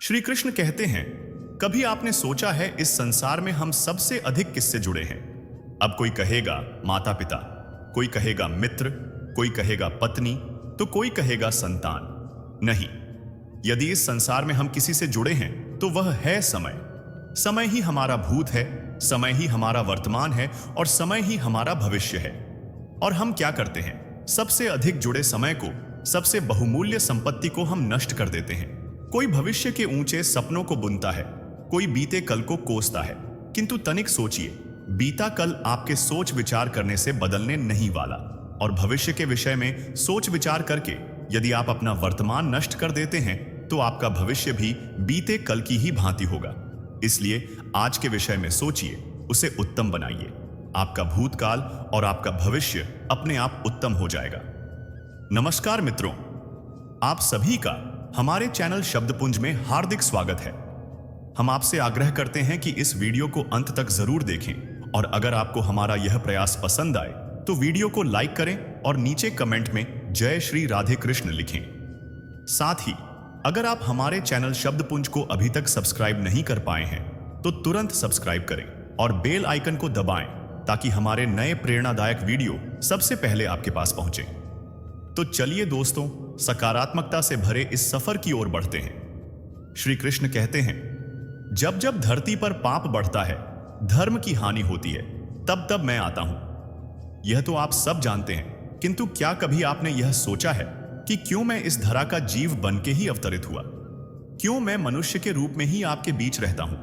श्री कृष्ण कहते हैं, कभी आपने सोचा है इस संसार में हम सबसे अधिक किससे जुड़े हैं? अब कोई कहेगा माता पिता, कोई कहेगा मित्र, कोई कहेगा पत्नी, तो कोई कहेगा संतान। नहीं, यदि इस संसार में हम किसी से जुड़े हैं तो वह है समय। समय ही हमारा भूत है, समय ही हमारा वर्तमान है और समय ही हमारा भविष्य है। और हम क्या करते हैं? सबसे अधिक जुड़े समय को, सबसे बहुमूल्य संपत्ति को हम नष्ट कर देते हैं। कोई भविष्य के ऊंचे सपनों को बुनता है, कोई बीते कल को कोसता है, किंतु तनिक सोचिए, बीता कल आपके सोच विचार करने से बदलने नहीं वाला। और भविष्य के विषय में सोच विचार करके यदि आप अपना वर्तमान नष्ट कर देते हैं तो आपका भविष्य भी बीते कल की ही भांति होगा। इसलिए आज के विषय में सोचिए, उसे उत्तम बनाइए। आपका भूतकाल और आपका भविष्य अपने आप उत्तम हो जाएगा। नमस्कार मित्रों, आप सभी का हमारे चैनल शब्दपुंज में हार्दिक स्वागत है। हम आपसे आग्रह करते हैं कि इस वीडियो को अंत तक जरूर देखें और अगर आपको हमारा यह प्रयास पसंद आए तो वीडियो को लाइक करें और नीचे कमेंट में जय श्री राधे कृष्ण लिखें। साथ ही अगर आप हमारे चैनल शब्दपुंज को अभी तक सब्सक्राइब नहीं कर पाए हैं तो तुरंत सब्सक्राइब करें और बेल आइकन को दबाएं ताकि हमारे नए प्रेरणादायक वीडियो सबसे पहले आपके पास पहुंचे। तो चलिए दोस्तों, सकारात्मकता से भरे इस सफर की ओर बढ़ते हैं। श्री कृष्ण कहते हैं, जब जब धरती पर पाप बढ़ता है, धर्म की हानि होती है, तब तब मैं आता हूं। यह तो आप सब जानते हैं, किंतु क्या कभी आपने यह सोचा है कि क्यों मैं इस धरा का जीव बन के ही अवतरित हुआ? क्यों मैं मनुष्य के रूप में ही आपके बीच रहता हूं?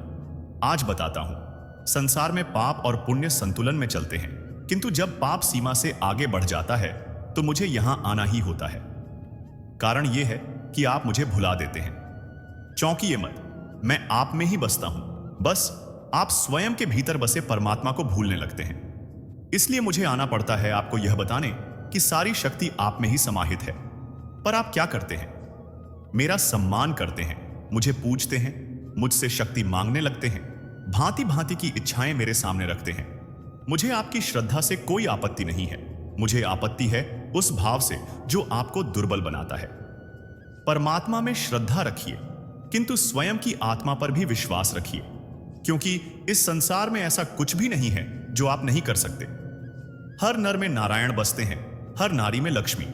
आज बताता हूं। संसार में पाप और पुण्य संतुलन में चलते हैं, किंतु जब पाप सीमा से आगे बढ़ जाता है तो मुझे यहां आना ही होता है। कारण यह है कि आप मुझे भुला देते हैं। चौंकिए मत, मैं आप में ही बसता हूं। बस आप स्वयं के भीतर बसे परमात्मा को भूलने लगते हैं। इसलिए मुझे आना पड़ता है आपको यह बताने कि सारी शक्ति आप में ही समाहित है। पर आप क्या करते हैं? मेरा सम्मान करते हैं, मुझे पूजते हैं, मुझसे शक्ति मांगने लगते हैं, भांति भांति की इच्छाएं मेरे सामने रखते हैं। मुझे आपकी श्रद्धा से कोई आपत्ति नहीं है। मुझे आपत्ति है उस भाव से जो आपको दुर्बल बनाता है। परमात्मा में श्रद्धा रखिए, किंतु स्वयं की आत्मा पर भी विश्वास रखिए, क्योंकि इस संसार में ऐसा कुछ भी नहीं है जो आप नहीं कर सकते। हर नर में नारायण बसते हैं, हर नारी में लक्ष्मी।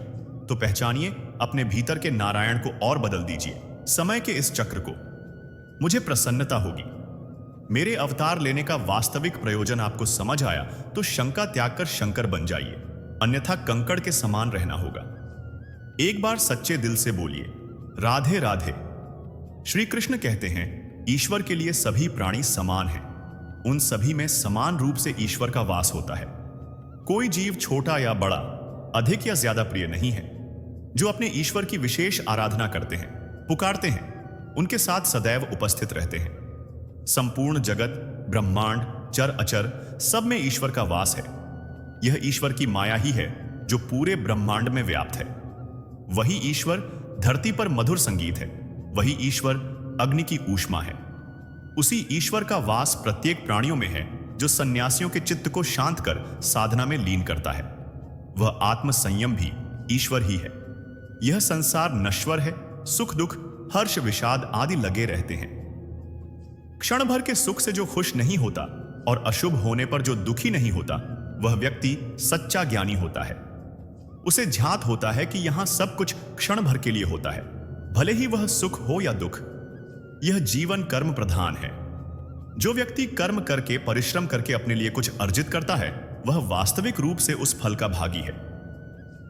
तो पहचानिए अपने भीतर के नारायण को और बदल दीजिए समय के इस चक्र को। मुझे प्रसन्नता होगी। मेरे अवतार लेने का वास्तविक प्रयोजन आपको समझ आया तो शंका त्याग कर शंकर बन जाइए, अन्यथा कंकड़ के समान रहना होगा। एक बार सच्चे दिल से बोलिए, राधे राधे। श्री कृष्ण कहते हैं, ईश्वर के लिए सभी प्राणी समान हैं। उन सभी में समान रूप से ईश्वर का वास होता है। कोई जीव छोटा या बड़ा, अधिक या ज्यादा प्रिय नहीं है। जो अपने ईश्वर की विशेष आराधना करते हैं, पुकारते हैं, उनके साथ सदैव उपस्थित रहते हैं। संपूर्ण जगत, ब्रह्मांड, चर अचर, सब में ईश्वर का वास है। यह ईश्वर की माया ही है जो पूरे ब्रह्मांड में व्याप्त है। वही ईश्वर धरती पर मधुर संगीत है। वही ईश्वर अग्नि की ऊष्मा है। उसी ईश्वर का वास प्रत्येक प्राणियों में है जो सन्यासियों के चित्त को शांत कर साधना में लीन करता है। वह आत्म संयम भी ईश्वर ही है। यह संसार नश्वर है। सुख दुख, हर्ष विषाद आदि लगे रहते हैं। क्षण भर के सुख से जो खुश नहीं होता और अशुभ होने पर जो दुखी नहीं होता, वह व्यक्ति सच्चा ज्ञानी होता है। उसे ध्यात होता है कि यहां सब कुछ क्षण भर के लिए होता है, भले ही वह सुख हो या दुख। यह जीवन कर्म प्रधान है। जो व्यक्ति कर्म करके, परिश्रम करके अपने लिए कुछ अर्जित करता है, वह वास्तविक रूप से उस फल का भागी है।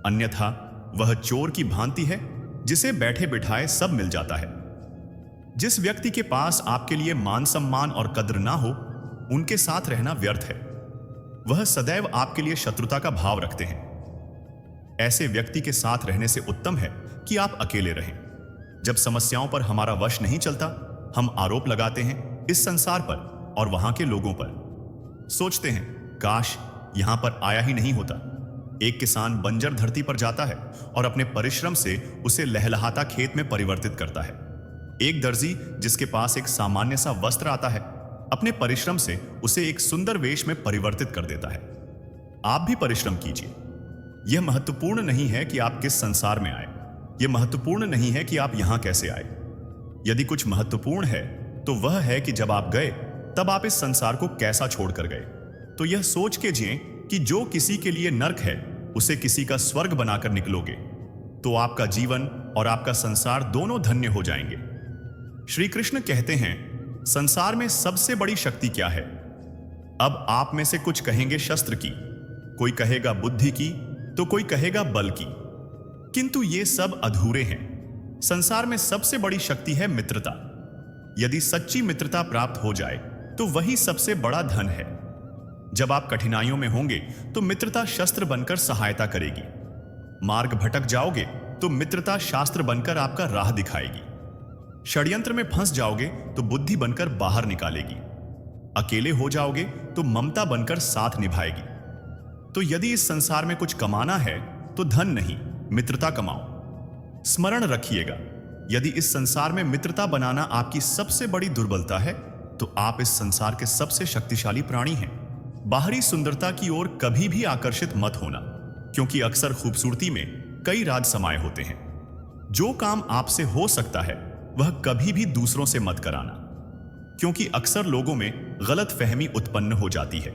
अन्यथा वह चोर की भांति है जिसे बैठे बिठाए सब मिल जाता है। जिस व्यक्ति के पास आपके लिए मान सम्मान और कद्र ना हो, उनके साथ रहना व्यर्थ है। वह सदैव आपके लिए शत्रुता का भाव रखते हैं। ऐसे व्यक्ति के साथ रहने से उत्तम है कि आप अकेले रहें। जब समस्याओं पर हमारा वश नहीं चलता, हम आरोप लगाते हैं इस संसार पर और वहां के लोगों पर। सोचते हैं, काश यहां पर आया ही नहीं होता। एक किसान बंजर धरती पर जाता है और अपने परिश्रम से उसे लहलहाता खेत में परिवर्तित करता है। एक दर्जी जिसके पास एक सामान्य सा वस्त्र आता है, अपने परिश्रम से उसे एक सुंदर वेश में परिवर्तित कर देता है। आप भी परिश्रम कीजिए। यह महत्वपूर्ण नहीं है कि आप किस संसार में आए। यह महत्वपूर्ण नहीं है कि आप यहां कैसे आए। यदि कुछ महत्वपूर्ण है तो वह है कि जब आप गए तब आप इस संसार को कैसा छोड़कर गए। तो यह सोच के जिएं कि जो किसी के लिए नरक है उसे किसी का स्वर्ग बनाकर निकलोगे, तो आपका जीवन और आपका संसार दोनों धन्य हो जाएंगे। श्री कृष्ण कहते हैं, संसार में सबसे बड़ी शक्ति क्या है? अब आप में से कुछ कहेंगे शस्त्र की, कोई कहेगा बुद्धि की, तो कोई कहेगा बल की। किंतु ये सब अधूरे हैं। संसार में सबसे बड़ी शक्ति है मित्रता। यदि सच्ची मित्रता प्राप्त हो जाए तो वही सबसे बड़ा धन है। जब आप कठिनाइयों में होंगे तो मित्रता शस्त्र बनकर सहायता करेगी। मार्ग भटक जाओगे तो मित्रता शास्त्र बनकर आपका राह दिखाएगी। षड्यंत्र में फंस जाओगे तो बुद्धि बनकर बाहर निकालेगी। अकेले हो जाओगे तो ममता बनकर साथ निभाएगी। तो यदि इस संसार में कुछ कमाना है तो धन नहीं, मित्रता कमाओ। स्मरण रखिएगा, यदि इस संसार में मित्रता बनाना आपकी सबसे बड़ी दुर्बलता है तो आप इस संसार के सबसे शक्तिशाली प्राणी हैं। बाहरी सुंदरता की ओर कभी भी आकर्षित मत होना, क्योंकि अक्सर खूबसूरती में कई राज समाये होते हैं। जो काम आपसे हो सकता है वह कभी भी दूसरों से मत कराना, क्योंकि अक्सर लोगों में गलत फहमी उत्पन्न हो जाती है।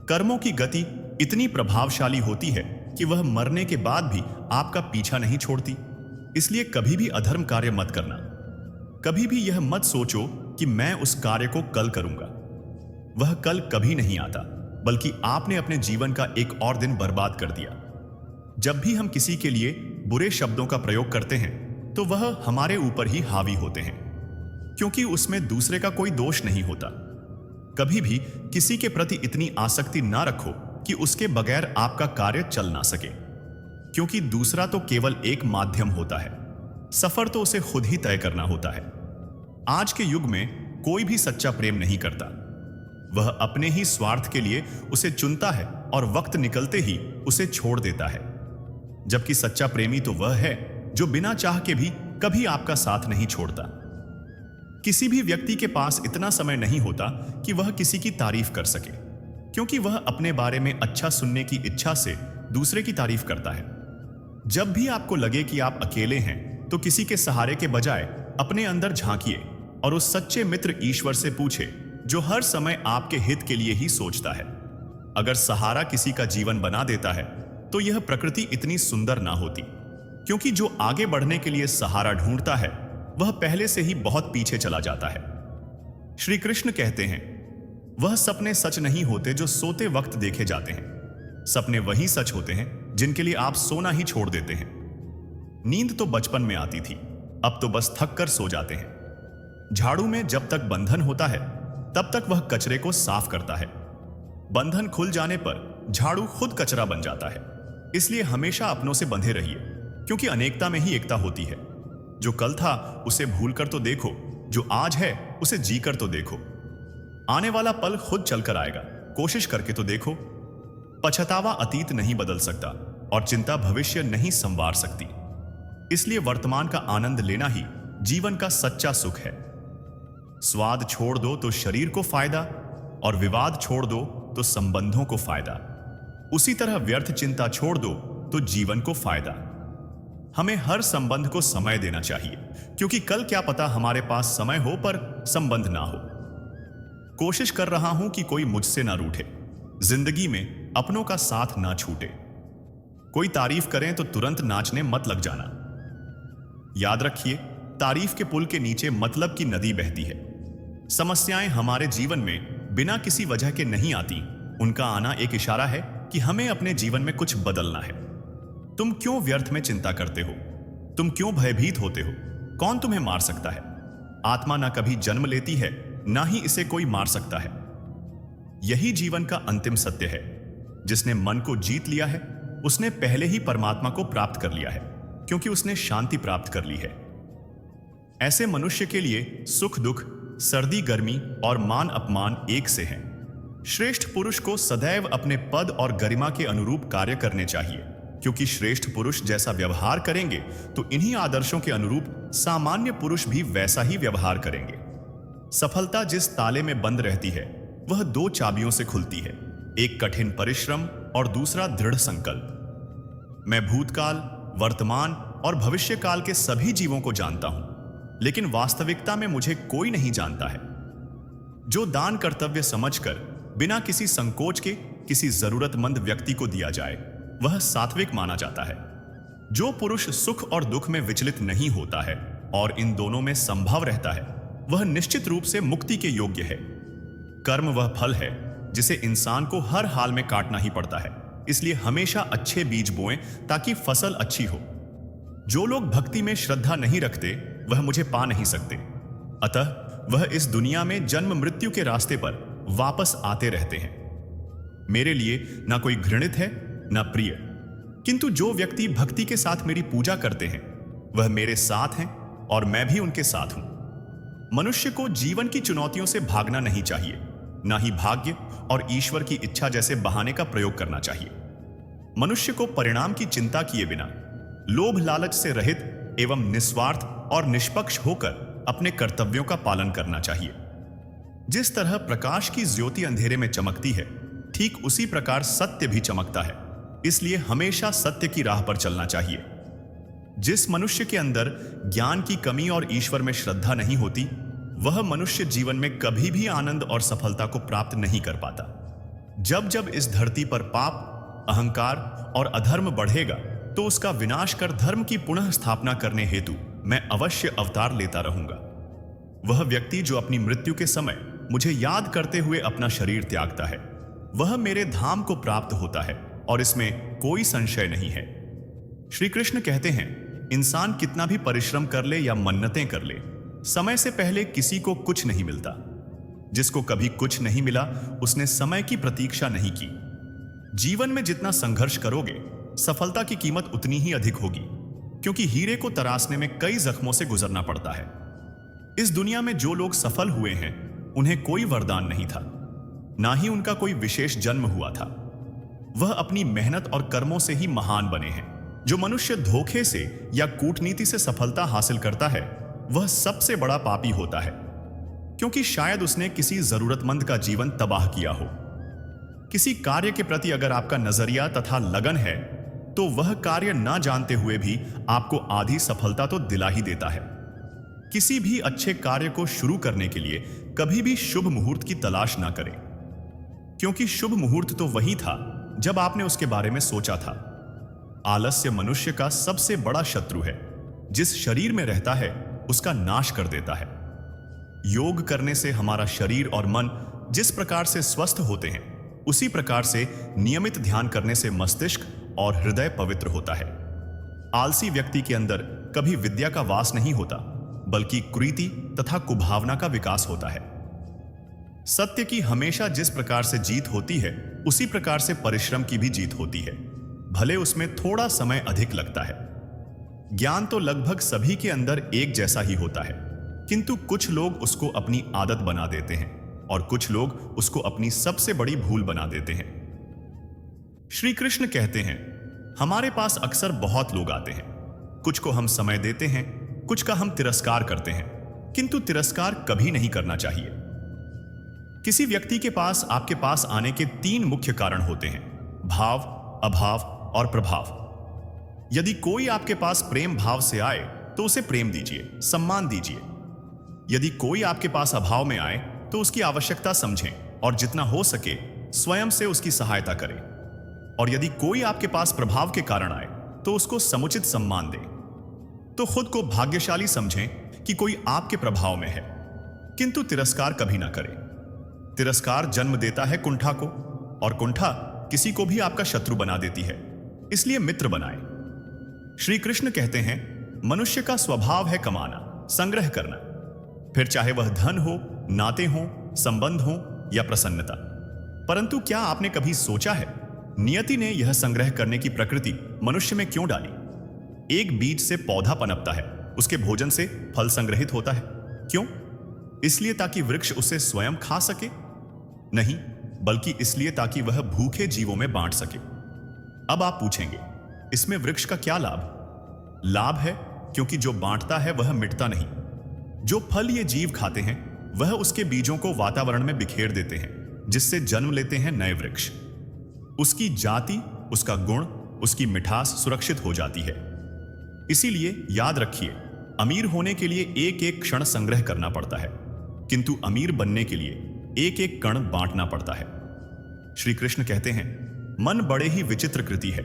कर्मों की गति इतनी प्रभावशाली होती है कि वह मरने के बाद भी आपका पीछा नहीं छोड़ती। इसलिए कभी भी अधर्म कार्य मत करना। कभी भी यह मत सोचो कि मैं उस कार्य को कल करूंगा। वह कल कभी नहीं आता, बल्कि आपने अपने जीवन का एक और दिन बर्बाद कर दिया। जब भी हम किसी के लिए बुरे शब्दों का प्रयोग करते हैं तो वह हमारे ऊपर ही हावी होते हैं, क्योंकि उसमें दूसरे का कोई दोष नहीं होता। कभी भी किसी के प्रति इतनी आसक्ति ना रखो कि उसके बगैर आपका कार्य चल ना सके, क्योंकि दूसरा तो केवल एक माध्यम होता है, सफर तो उसे खुद ही तय करना होता है। आज के युग में कोई भी सच्चा प्रेम नहीं करता। वह अपने ही स्वार्थ के लिए उसे चुनता है और वक्त निकलते ही उसे छोड़ देता है। जबकि सच्चा प्रेमी तो वह है जो बिना चाह के भी कभी आपका साथ नहीं छोड़ता। किसी भी व्यक्ति के पास इतना समय नहीं होता कि वह किसी की तारीफ कर सके, क्योंकि वह अपने बारे में अच्छा सुनने की इच्छा से दूसरे की तारीफ करता है। जब भी आपको लगे कि आप अकेले हैं तो किसी के सहारे के बजाय अपने अंदर झांकिए और उस सच्चे मित्र ईश्वर से पूछे जो हर समय आपके हित के लिए ही सोचता है। अगर सहारा किसी का जीवन बना देता है तो यह प्रकृति इतनी सुंदर ना होती, क्योंकि जो आगे बढ़ने के लिए सहारा ढूंढता है वह पहले से ही बहुत पीछे चला जाता है। श्री कृष्ण कहते हैं, वह सपने सच नहीं होते जो सोते वक्त देखे जाते हैं। सपने वही सच होते हैं जिनके लिए आप सोना ही छोड़ देते हैं। नींद तो बचपन में आती थी, अब तो बस थक कर सो जाते हैं। झाड़ू में जब तक बंधन होता है तब तक वह कचरे को साफ करता है। बंधन खुल जाने पर झाड़ू खुद कचरा बन जाता है। इसलिए हमेशा अपनों से बंधे रहिए, क्योंकि अनेकता में ही एकता होती है। जो कल था उसे भूल कर तो देखो, जो आज है उसे जी कर तो देखो। आने वाला पल खुद चलकर आएगा, कोशिश करके तो देखो। पछतावा अतीत नहीं बदल सकता और चिंता भविष्य नहीं संवार सकती। इसलिए वर्तमान का आनंद लेना ही जीवन का सच्चा सुख है। स्वाद छोड़ दो तो शरीर को फायदा, और विवाद छोड़ दो तो संबंधों को फायदा। उसी तरह व्यर्थ चिंता छोड़ दो तो जीवन को फायदा। हमें हर संबंध को समय देना चाहिए, क्योंकि कल क्या पता हमारे पास समय हो पर संबंध ना हो। कोशिश कर रहा हूं कि कोई मुझसे ना रूठे, जिंदगी में अपनों का साथ ना छूटे। कोई तारीफ करें तो तुरंत नाचने मत लग जाना। याद रखिए, तारीफ के पुल के नीचे मतलब की नदी बहती है। समस्याएं हमारे जीवन में बिना किसी वजह के नहीं आती। उनका आना एक इशारा है कि हमें अपने जीवन में कुछ बदलना है। तुम क्यों व्यर्थ में चिंता करते हो? तुम क्यों भयभीत होते हो? कौन तुम्हें मार सकता है? आत्मा ना कभी जन्म लेती है, ना ही इसे कोई मार सकता है। यही जीवन का अंतिम सत्य है। जिसने मन को जीत लिया है उसने पहले ही परमात्मा को प्राप्त कर लिया है, क्योंकि उसने शांति प्राप्त कर ली है। ऐसे मनुष्य के लिए सुख दुख, सर्दी गर्मी और मान अपमान एक से हैं। श्रेष्ठ पुरुष को सदैव अपने पद और गरिमा के अनुरूप कार्य करने चाहिए, क्योंकि श्रेष्ठ पुरुष जैसा व्यवहार करेंगे तो इन्हीं आदर्शों के अनुरूप सामान्य पुरुष भी वैसा ही व्यवहार करेंगे। सफलता जिस ताले में बंद रहती है वह दो चाबियों से खुलती है, एक कठिन परिश्रम और दूसरा दृढ़ संकल्प। मैं भूतकाल, वर्तमान और भविष्य काल के सभी जीवों को जानता हूं। लेकिन वास्तविकता में मुझे कोई नहीं जानता है। जो दान कर्तव्य समझकर बिना किसी संकोच के किसी जरूरतमंद व्यक्ति को दिया जाए, वह सात्विक माना जाता है। जो पुरुष सुख और दुख में विचलित नहीं होता है और इन दोनों में संभव रहता है, वह निश्चित रूप से मुक्ति के योग्य है। कर्म वह फल है जिसे इंसान को हर हाल में काटना ही पड़ता है, इसलिए हमेशा अच्छे बीज बोएं ताकि फसल अच्छी हो। जो लोग भक्ति में श्रद्धा नहीं रखते, वह मुझे पा नहीं सकते। अतः वह इस दुनिया में जन्म मृत्यु के रास्ते पर वापस आते रहते हैं। मेरे लिए ना कोई घृणित है ना प्रिय, किंतु जो व्यक्ति भक्ति के साथ मेरी पूजा करते हैं, वह मेरे साथ हैं और मैं भी उनके साथ हूं। मनुष्य को जीवन की चुनौतियों से भागना नहीं चाहिए, ना ही भाग्य और ईश्वर की इच्छा जैसे बहाने का प्रयोग करना चाहिए। मनुष्य को परिणाम की चिंता किए बिना लोभ लालच से रहित एवं निस्वार्थ और निष्पक्ष होकर अपने कर्तव्यों का पालन करना चाहिए। जिस तरह प्रकाश की ज्योति अंधेरे में चमकती है, ठीक उसी प्रकार सत्य भी चमकता है। इसलिए हमेशा सत्य की राह पर चलना चाहिए। जिस मनुष्य के अंदर ज्ञान की कमी और ईश्वर में श्रद्धा नहीं होती, वह मनुष्य जीवन में कभी भी आनंद और सफलता को प्राप्त नहीं कर पाता। जब जब इस धरती पर पाप, अहंकार और अधर्म बढ़ेगा, तो उसका विनाश कर धर्म की पुनः स्थापना करने हेतु मैं अवश्य अवतार लेता रहूंगा। वह व्यक्ति जो अपनी मृत्यु के समय मुझे याद करते हुए अपना शरीर त्यागता है, वह मेरे धाम को प्राप्त होता है और इसमें कोई संशय नहीं है। श्री कृष्ण कहते हैं, इंसान कितना भी परिश्रम कर ले या मन्नतें कर ले, समय से पहले किसी को कुछ नहीं मिलता। जिसको कभी कुछ नहीं मिला, उसने समय की प्रतीक्षा नहीं की। जीवन में जितना संघर्ष करोगे, सफलता की कीमत उतनी ही अधिक होगी, क्योंकि हीरे को तराशने में कई जख्मों से गुजरना पड़ता है। इस दुनिया में जो लोग सफल हुए हैं, उन्हें कोई वरदान नहीं था, ना ही उनका कोई विशेष जन्म हुआ था। वह अपनी मेहनत और कर्मों से ही महान बने हैं। जो मनुष्य धोखे से या कूटनीति से सफलता हासिल करता है, वह सबसे बड़ा पापी होता है, क्योंकि शायद उसने किसी जरूरतमंद का जीवन तबाह किया हो। किसी कार्य के प्रति अगर आपका नजरिया तथा लगन है, तो वह कार्य ना जानते हुए भी आपको आधी सफलता तो दिला ही देता है। किसी भी अच्छे कार्य को शुरू करने के लिए कभी भी शुभ मुहूर्त की तलाश ना करें, क्योंकि शुभ मुहूर्त तो वही था जब आपने उसके बारे में सोचा था। आलस्य मनुष्य का सबसे बड़ा शत्रु है। जिस शरीर में रहता है, उसका नाश कर देता है। योग करने से हमारा शरीर और मन जिस प्रकार से स्वस्थ होते हैं, उसी प्रकार से नियमित ध्यान करने से मस्तिष्क और हृदय पवित्र होता है। आलसी व्यक्ति के अंदर कभी विद्या का वास नहीं होता, बल्कि कुरीति तथा कुभावना का विकास होता है। सत्य की हमेशा जिस प्रकार से जीत होती है, उसी प्रकार से परिश्रम की भी जीत होती है, भले उसमें थोड़ा समय अधिक लगता है। ज्ञान तो लगभग सभी के अंदर एक जैसा ही होता है, किंतु कुछ लोग उसको अपनी आदत बना देते हैं और कुछ लोग उसको अपनी सबसे बड़ी भूल बना देते हैं। श्री कृष्ण कहते हैं, हमारे पास अक्सर बहुत लोग आते हैं। कुछ को हम समय देते हैं, कुछ का हम तिरस्कार करते हैं, किंतु तिरस्कार कभी नहीं करना चाहिए। किसी व्यक्ति के पास आपके पास आने के 3 मुख्य कारण होते हैं: भाव, अभाव और प्रभाव। यदि कोई आपके पास प्रेम भाव से आए, तो उसे प्रेम दीजिए, सम्मान दीजिए। यदि कोई आपके पास अभाव में आए, तो उसकी आवश्यकता समझें और जितना हो सके स्वयं से उसकी सहायता करें। और यदि कोई आपके पास प्रभाव के कारण आए, तो उसको समुचित सम्मान दें। तो खुद को भाग्यशाली समझें कि कोई आपके प्रभाव में है, किंतु तिरस्कार कभी ना करें। तिरस्कार जन्म देता है कुंठा को, और कुंठा किसी को भी आपका शत्रु बना देती है। इसलिए मित्र बनाएं। श्री कृष्ण कहते हैं, मनुष्य का स्वभाव है कमाना, संग्रह करना, फिर चाहे वह धन हो, नाते हो, संबंध हो या प्रसन्नता। परंतु क्या आपने कभी सोचा है, नियति ने यह संग्रह करने की प्रकृति मनुष्य में क्यों डाली? एक बीज से पौधा पनपता है, उसके भोजन से फल संग्रहित होता है। क्यों? इसलिए ताकि वृक्ष उसे स्वयं खा सके? नहीं, बल्कि इसलिए ताकि वह भूखे जीवों में बांट सके। अब आप पूछेंगे, इसमें वृक्ष का क्या लाभ? लाभ है क्योंकि जो बांटता है वह मिटता नहीं। जो फल ये जीव खाते हैं, वह उसके बीजों को वातावरण में बिखेर देते हैं, जिससे जन्म लेते हैं नए वृक्ष। उसकी जाति, उसका गुण, उसकी मिठास सुरक्षित हो जाती है। इसीलिए याद रखिए, अमीर होने के लिए एक एक क्षण संग्रह करना पड़ता है, किंतु अमीर बनने के लिए एक एक कण बांटना पड़ता है। श्री कृष्ण कहते हैं, मन बड़े ही विचित्र कृति है।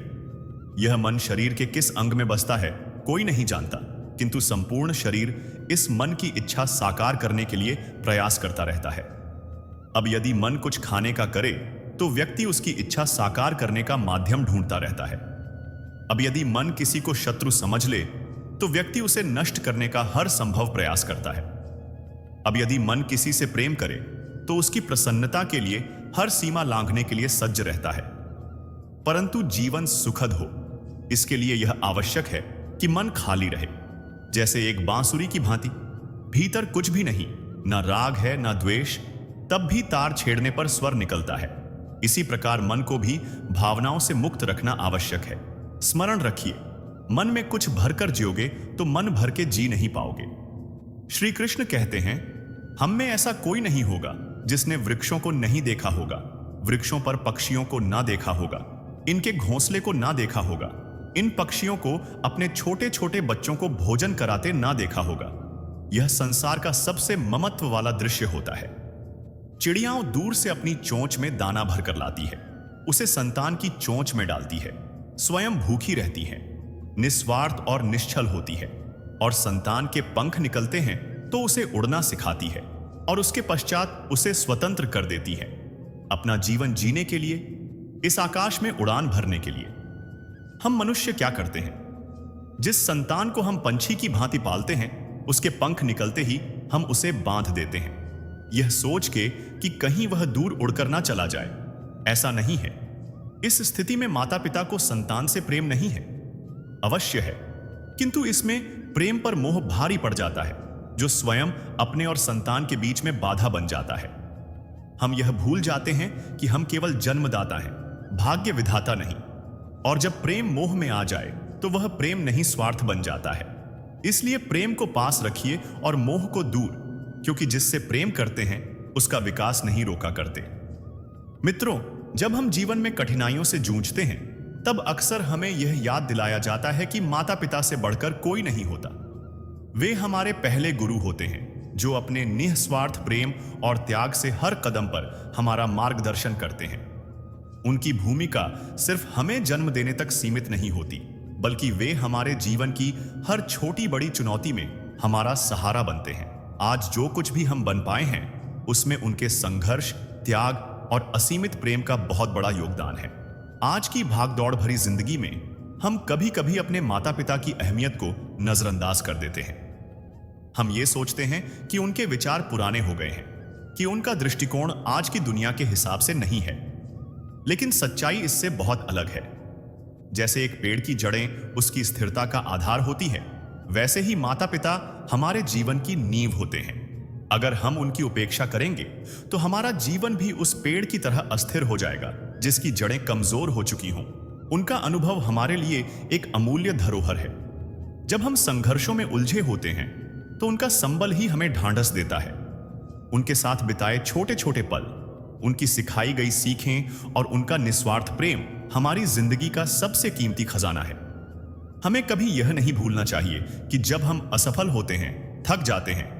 यह मन शरीर के किस अंग में बसता है कोई नहीं जानता, किंतु संपूर्ण शरीर इस मन की इच्छा साकार करने के लिए प्रयास करता रहता है। अब यदि मन कुछ खाने का करे तो व्यक्ति उसकी इच्छा साकार करने का माध्यम ढूंढता रहता है। अब यदि मन किसी को शत्रु समझ ले तो व्यक्ति उसे नष्ट करने का हर संभव प्रयास करता है। अब यदि मन किसी से प्रेम करे तो उसकी प्रसन्नता के लिए हर सीमा लांघने के लिए सज्ज रहता है। परंतु जीवन सुखद हो, इसके लिए यह आवश्यक है कि मन खाली रहे, जैसे एक बांसुरी की भांति। भीतर कुछ भी नहीं, ना राग है ना द्वेष, तब भी तार छेड़ने पर स्वर निकलता है। इसी प्रकार मन को भी भावनाओं से मुक्त रखना आवश्यक है। स्मरण रखिए, मन में कुछ भरकर जियोगे तो मन भर के जी नहीं पाओगे। श्री कृष्ण कहते हैं, हम में ऐसा कोई नहीं होगा जिसने वृक्षों को नहीं देखा होगा, वृक्षों पर पक्षियों को ना देखा होगा, इनके घोंसले को ना देखा होगा, इन पक्षियों को अपने छोटे छोटे बच्चों को भोजन कराते ना देखा होगा। यह संसार का सबसे ममत्व वाला दृश्य होता है। चिड़ियाओं दूर से अपनी चोंच में दाना भरकर लाती है, उसे संतान की चोंच में डालती है, स्वयं भूखी रहती है, निस्वार्थ और निश्चल होती है, और संतान के पंख निकलते हैं तो उसे उड़ना सिखाती है और उसके पश्चात उसे स्वतंत्र कर देती है, अपना जीवन जीने के लिए, इस आकाश में उड़ान भरने के लिए। हम मनुष्य क्या करते हैं? जिस संतान को हम पंछी की भांति पालते हैं, उसके पंख निकलते ही हम उसे बांध देते हैं, यह सोच के कि कहीं वह दूर उड़कर ना चला जाए। ऐसा नहीं है। इस स्थिति में माता पिता को संतान से प्रेम नहीं है, अवश्य है, किंतु इसमें प्रेम पर मोह भारी पड़ जाता है, जो स्वयं अपने और संतान के बीच में बाधा बन जाता है। हम यह भूल जाते हैं कि हम केवल जन्मदाता हैं, भाग्य विधाता नहीं। और जब प्रेम मोह में आ जाए तो वह प्रेम नहीं स्वार्थ बन जाता है। इसलिए प्रेम को पास रखिए और मोह को दूर, क्योंकि जिससे प्रेम करते हैं उसका विकास नहीं रोका करते। मित्रों, जब हम जीवन में कठिनाइयों से जूझते हैं तब अक्सर हमें यह याद दिलाया जाता है कि माता पिता से बढ़कर कोई नहीं होता। वे हमारे पहले गुरु होते हैं, जो अपने निस्वार्थ प्रेम और त्याग से हर कदम पर हमारा मार्गदर्शन करते हैं। उनकी भूमिका सिर्फ हमें जन्म देने तक सीमित नहीं होती, बल्कि वे हमारे जीवन की हर छोटी बड़ी चुनौती में हमारा सहारा बनते हैं। आज जो कुछ भी हम बन पाए हैं, उसमें उनके संघर्ष, त्याग और असीमित प्रेम का बहुत बड़ा योगदान है। आज की भागदौड़ भरी जिंदगी में हम कभी कभी अपने माता पिता की अहमियत को नजरअंदाज कर देते हैं। हम ये सोचते हैं कि उनके विचार पुराने हो गए हैं, कि उनका दृष्टिकोण आज की दुनिया के हिसाब से नहीं है। लेकिन सच्चाई इससे बहुत अलग है। जैसे एक पेड़ की जड़ें उसकी स्थिरता का आधार होती है, वैसे ही माता पिता हमारे जीवन की नींव होते हैं। अगर हम उनकी उपेक्षा करेंगे तो हमारा जीवन भी उस पेड़ की तरह अस्थिर हो जाएगा जिसकी जड़ें कमजोर हो चुकी हों। उनका अनुभव हमारे लिए एक अमूल्य धरोहर है। जब हम संघर्षों में उलझे होते हैं तो उनका संबल ही हमें ढांढस देता है। उनके साथ बिताए छोटे छोटे पल, उनकी सिखाई गई सीखें और उनका निस्वार्थ प्रेम हमारी जिंदगी का सबसे कीमती खजाना है। हमें कभी यह नहीं भूलना चाहिए कि जब हम असफल होते हैं, थक जाते हैं,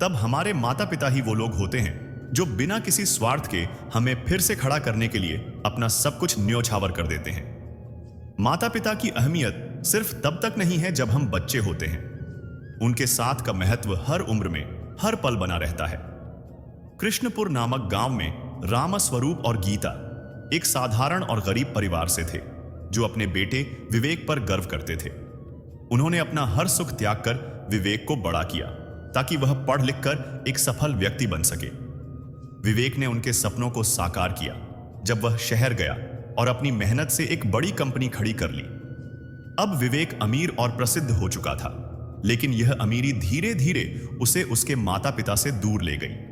तब हमारे माता पिता ही वो लोग होते हैं जो बिना किसी स्वार्थ के हमें फिर से खड़ा करने के लिए अपना सब कुछ न्योछावर कर देते हैं। माता पिता की अहमियत सिर्फ तब तक नहीं है जब हम बच्चे होते हैं। उनके साथ का महत्व हर उम्र में, हर पल बना रहता है। कृष्णपुर नामक गांव में रामस्वरूप और गीता एक साधारण और गरीब परिवार से थे, जो अपने बेटे विवेक पर गर्व करते थे। उन्होंने अपना हर सुख त्याग कर विवेक को बड़ा किया ताकि वह पढ़ लिख कर एक सफल व्यक्ति बन सके। विवेक ने उनके सपनों को साकार किया जब वह शहर गया और अपनी मेहनत से एक बड़ी कंपनी खड़ी कर ली। अब विवेक अमीर और प्रसिद्ध हो चुका था, लेकिन यह अमीरी धीरे धीरे उसे उसके माता पिता से दूर ले गई।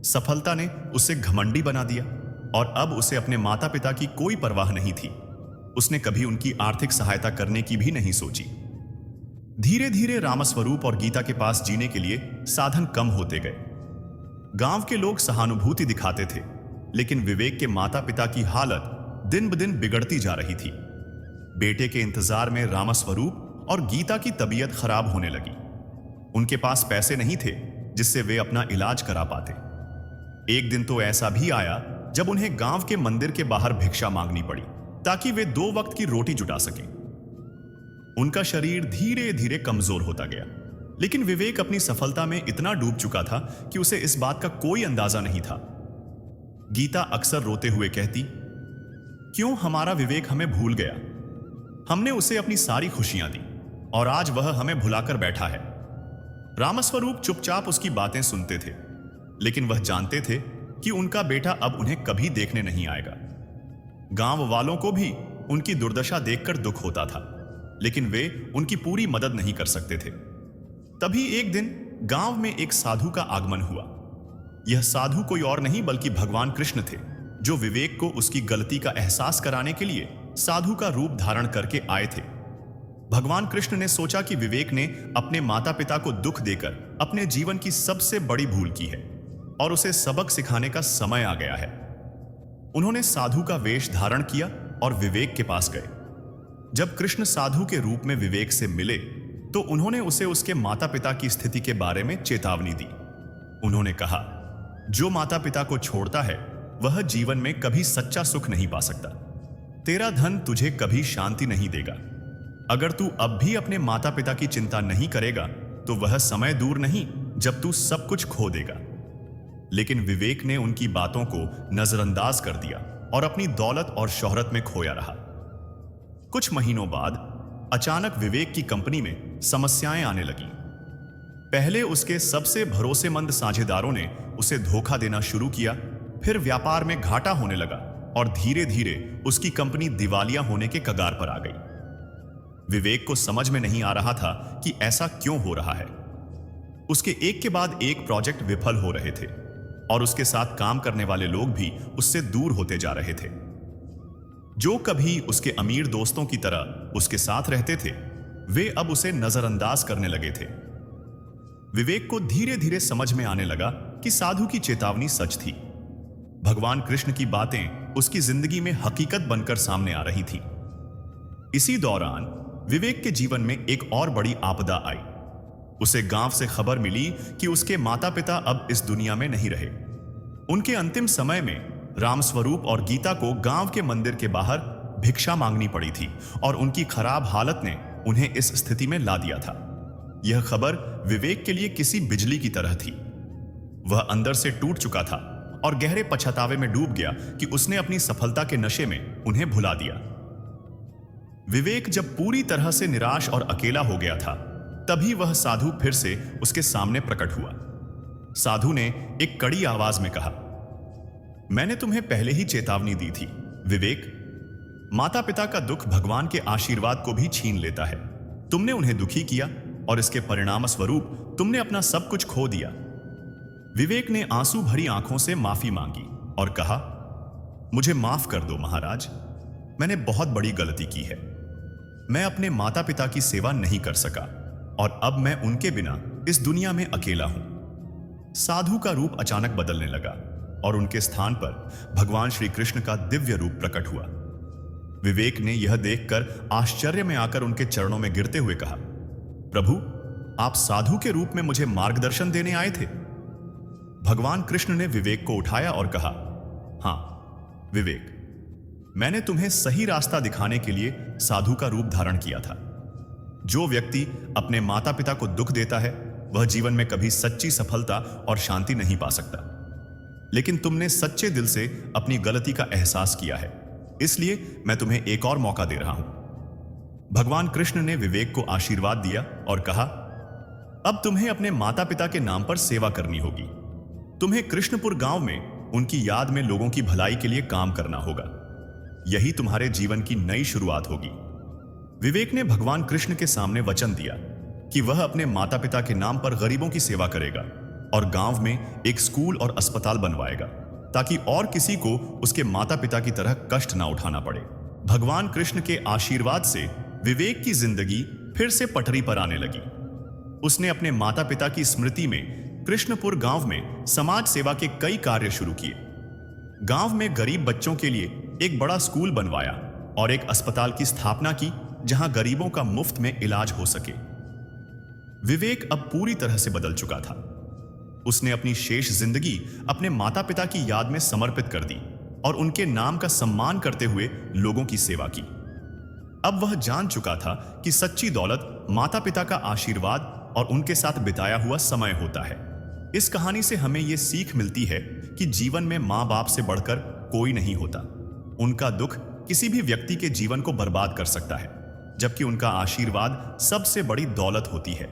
सफलता ने उसे घमंडी बना दिया और अब उसे अपने माता पिता की कोई परवाह नहीं थी। उसने कभी उनकी आर्थिक सहायता करने की भी नहीं सोची। धीरे धीरे रामस्वरूप और गीता के पास जीने के लिए साधन कम होते गए। गांव के लोग सहानुभूति दिखाते थे, लेकिन विवेक के माता पिता की हालत दिन ब दिन बिगड़ती जा रही थी। बेटे के इंतजार में रामस्वरूप और गीता की तबीयत खराब होने लगी। उनके पास पैसे नहीं थे जिससे वे अपना इलाज करा पाते। एक दिन तो ऐसा भी आया जब उन्हें गांव के मंदिर के बाहर भिक्षा मांगनी पड़ी ताकि वे 2 वक्त की रोटी जुटा सकें। उनका शरीर धीरे धीरे कमजोर होता गया, लेकिन विवेक अपनी सफलता में इतना डूब चुका था कि उसे इस बात का कोई अंदाजा नहीं था। गीता अक्सर रोते हुए कहती, क्यों हमारा विवेक हमें भूल गया। हमने उसे अपनी सारी खुशियां दी और आज वह हमें भुलाकर बैठा है। रामस्वरूप चुपचाप उसकी बातें सुनते थे, लेकिन वह जानते थे कि उनका बेटा अब उन्हें कभी देखने नहीं आएगा। गांव वालों को भी उनकी दुर्दशा देखकर दुख होता था, लेकिन वे उनकी पूरी मदद नहीं कर सकते थे। तभी एक दिन गांव में एक साधु का आगमन हुआ। यह साधु कोई और नहीं बल्कि भगवान कृष्ण थे, जो विवेक को उसकी गलती का एहसास कराने के लिए साधु का रूप धारण करके आए थे। भगवान कृष्ण ने सोचा कि विवेक ने अपने माता पिता को दुख देकर अपने जीवन की सबसे बड़ी भूल की है और उसे सबक सिखाने का समय आ गया है। उन्होंने साधु का वेश धारण किया और विवेक के पास गए। जब कृष्ण साधु के रूप में विवेक से मिले तो उन्होंने उसे उसके माता पिता की स्थिति के बारे में चेतावनी दी। उन्होंने कहा, जो माता पिता को छोड़ता है वह जीवन में कभी सच्चा सुख नहीं पा सकता। तेरा धन तुझे कभी शांति नहीं देगा। अगर तू अब भी अपने माता पिता की चिंता नहीं करेगा तो वह समय दूर नहीं जब तू सब कुछ खो देगा। लेकिन विवेक ने उनकी बातों को नजरअंदाज कर दिया और अपनी दौलत और शोहरत में खोया रहा। कुछ महीनों बाद अचानक विवेक की कंपनी में समस्याएं आने लगी। पहले उसके सबसे भरोसेमंद साझेदारों ने उसे धोखा देना शुरू किया, फिर व्यापार में घाटा होने लगा और धीरे धीरे उसकी कंपनी दिवालिया होने के कगार पर आ गई। विवेक को समझ में नहीं आ रहा था कि ऐसा क्यों हो रहा है। उसके एक के बाद एक प्रोजेक्ट विफल हो रहे थे और उसके साथ काम करने वाले लोग भी उससे दूर होते जा रहे थे। जो कभी उसके अमीर दोस्तों की तरह उसके साथ रहते थे, वे अब उसे नजरअंदाज करने लगे थे। विवेक को धीरे धीरे समझ में आने लगा कि साधु की चेतावनी सच थी। भगवान कृष्ण की बातें उसकी जिंदगी में हकीकत बनकर सामने आ रही थी। इसी दौरान विवेक के जीवन में एक और बड़ी आपदा आई। उसे गांव से खबर मिली कि उसके माता पिता अब इस दुनिया में नहीं रहे। उनके अंतिम समय में रामस्वरूप और गीता को गांव के मंदिर के बाहर भिक्षा मांगनी पड़ी थी और उनकी खराब हालत ने उन्हें इस स्थिति में ला दिया था। यह खबर विवेक के लिए किसी बिजली की तरह थी। वह अंदर से टूट चुका था और गहरे पछतावे में डूब गया कि उसने अपनी सफलता के नशे में उन्हें भुला दिया। विवेक जब पूरी तरह से निराश और अकेला हो गया था, तभी वह साधु फिर से उसके सामने प्रकट हुआ। साधु ने एक कड़ी आवाज में कहा, मैंने तुम्हें पहले ही चेतावनी दी थी विवेक। माता पिता का दुख भगवान के आशीर्वाद को भी छीन लेता है। तुमने उन्हें दुखी किया और इसके परिणाम स्वरूप तुमने अपना सब कुछ खो दिया। विवेक ने आंसू भरी आंखों से माफी मांगी और कहा, मुझे माफ कर दो महाराज, मैंने बहुत बड़ी गलती की है। मैं अपने माता पिता की सेवा नहीं कर सका और अब मैं उनके बिना इस दुनिया में अकेला हूं। साधु का रूप अचानक बदलने लगा और उनके स्थान पर भगवान श्री कृष्ण का दिव्य रूप प्रकट हुआ। विवेक ने यह देखकर आश्चर्य में आकर उनके चरणों में गिरते हुए कहा, प्रभु, आप साधु के रूप में मुझे मार्गदर्शन देने आए थे। भगवान कृष्ण ने विवेक को उठाया और कहा, हां विवेक, मैंने तुम्हें सही रास्ता दिखाने के लिए साधु का रूप धारण किया था। जो व्यक्ति अपने माता पिता को दुख देता है वह जीवन में कभी सच्ची सफलता और शांति नहीं पा सकता। लेकिन तुमने सच्चे दिल से अपनी गलती का एहसास किया है, इसलिए मैं तुम्हें एक और मौका दे रहा हूं। भगवान कृष्ण ने विवेक को आशीर्वाद दिया और कहा, अब तुम्हें अपने माता पिता के नाम पर सेवा करनी होगी। तुम्हें कृष्णपुर गांव में उनकी याद में लोगों की भलाई के लिए काम करना होगा। यही तुम्हारे जीवन की नई शुरुआत होगी। विवेक ने भगवान कृष्ण के सामने वचन दिया कि वह अपने माता पिता के नाम पर गरीबों की सेवा करेगा और गांव में एक स्कूल और अस्पताल बनवाएगा ताकि और किसी को उसके माता पिता की तरह कष्ट ना उठाना पड़े। भगवान कृष्ण के आशीर्वाद से विवेक की जिंदगी फिर से पटरी पर आने लगी। उसने अपने माता पिता की स्मृति में कृष्णपुर गांव में समाज सेवा के कई कार्य शुरू किए। गांव में गरीब बच्चों के लिए एक बड़ा स्कूल बनवाया और एक अस्पताल की स्थापना की जहां गरीबों का मुफ्त में इलाज हो सके। विवेक अब पूरी तरह से बदल चुका था। उसने अपनी शेष जिंदगी अपने माता पिता की याद में समर्पित कर दी और उनके नाम का सम्मान करते हुए लोगों की सेवा की। अब वह जान चुका था कि सच्ची दौलत माता पिता का आशीर्वाद और उनके साथ बिताया हुआ समय होता है। इस कहानी से हमें यह सीख मिलती है कि जीवन में माँ बाप से बढ़कर कोई नहीं होता। उनका दुख किसी भी व्यक्ति के जीवन को बर्बाद कर सकता है, जबकि उनका आशीर्वाद सबसे बड़ी दौलत होती है।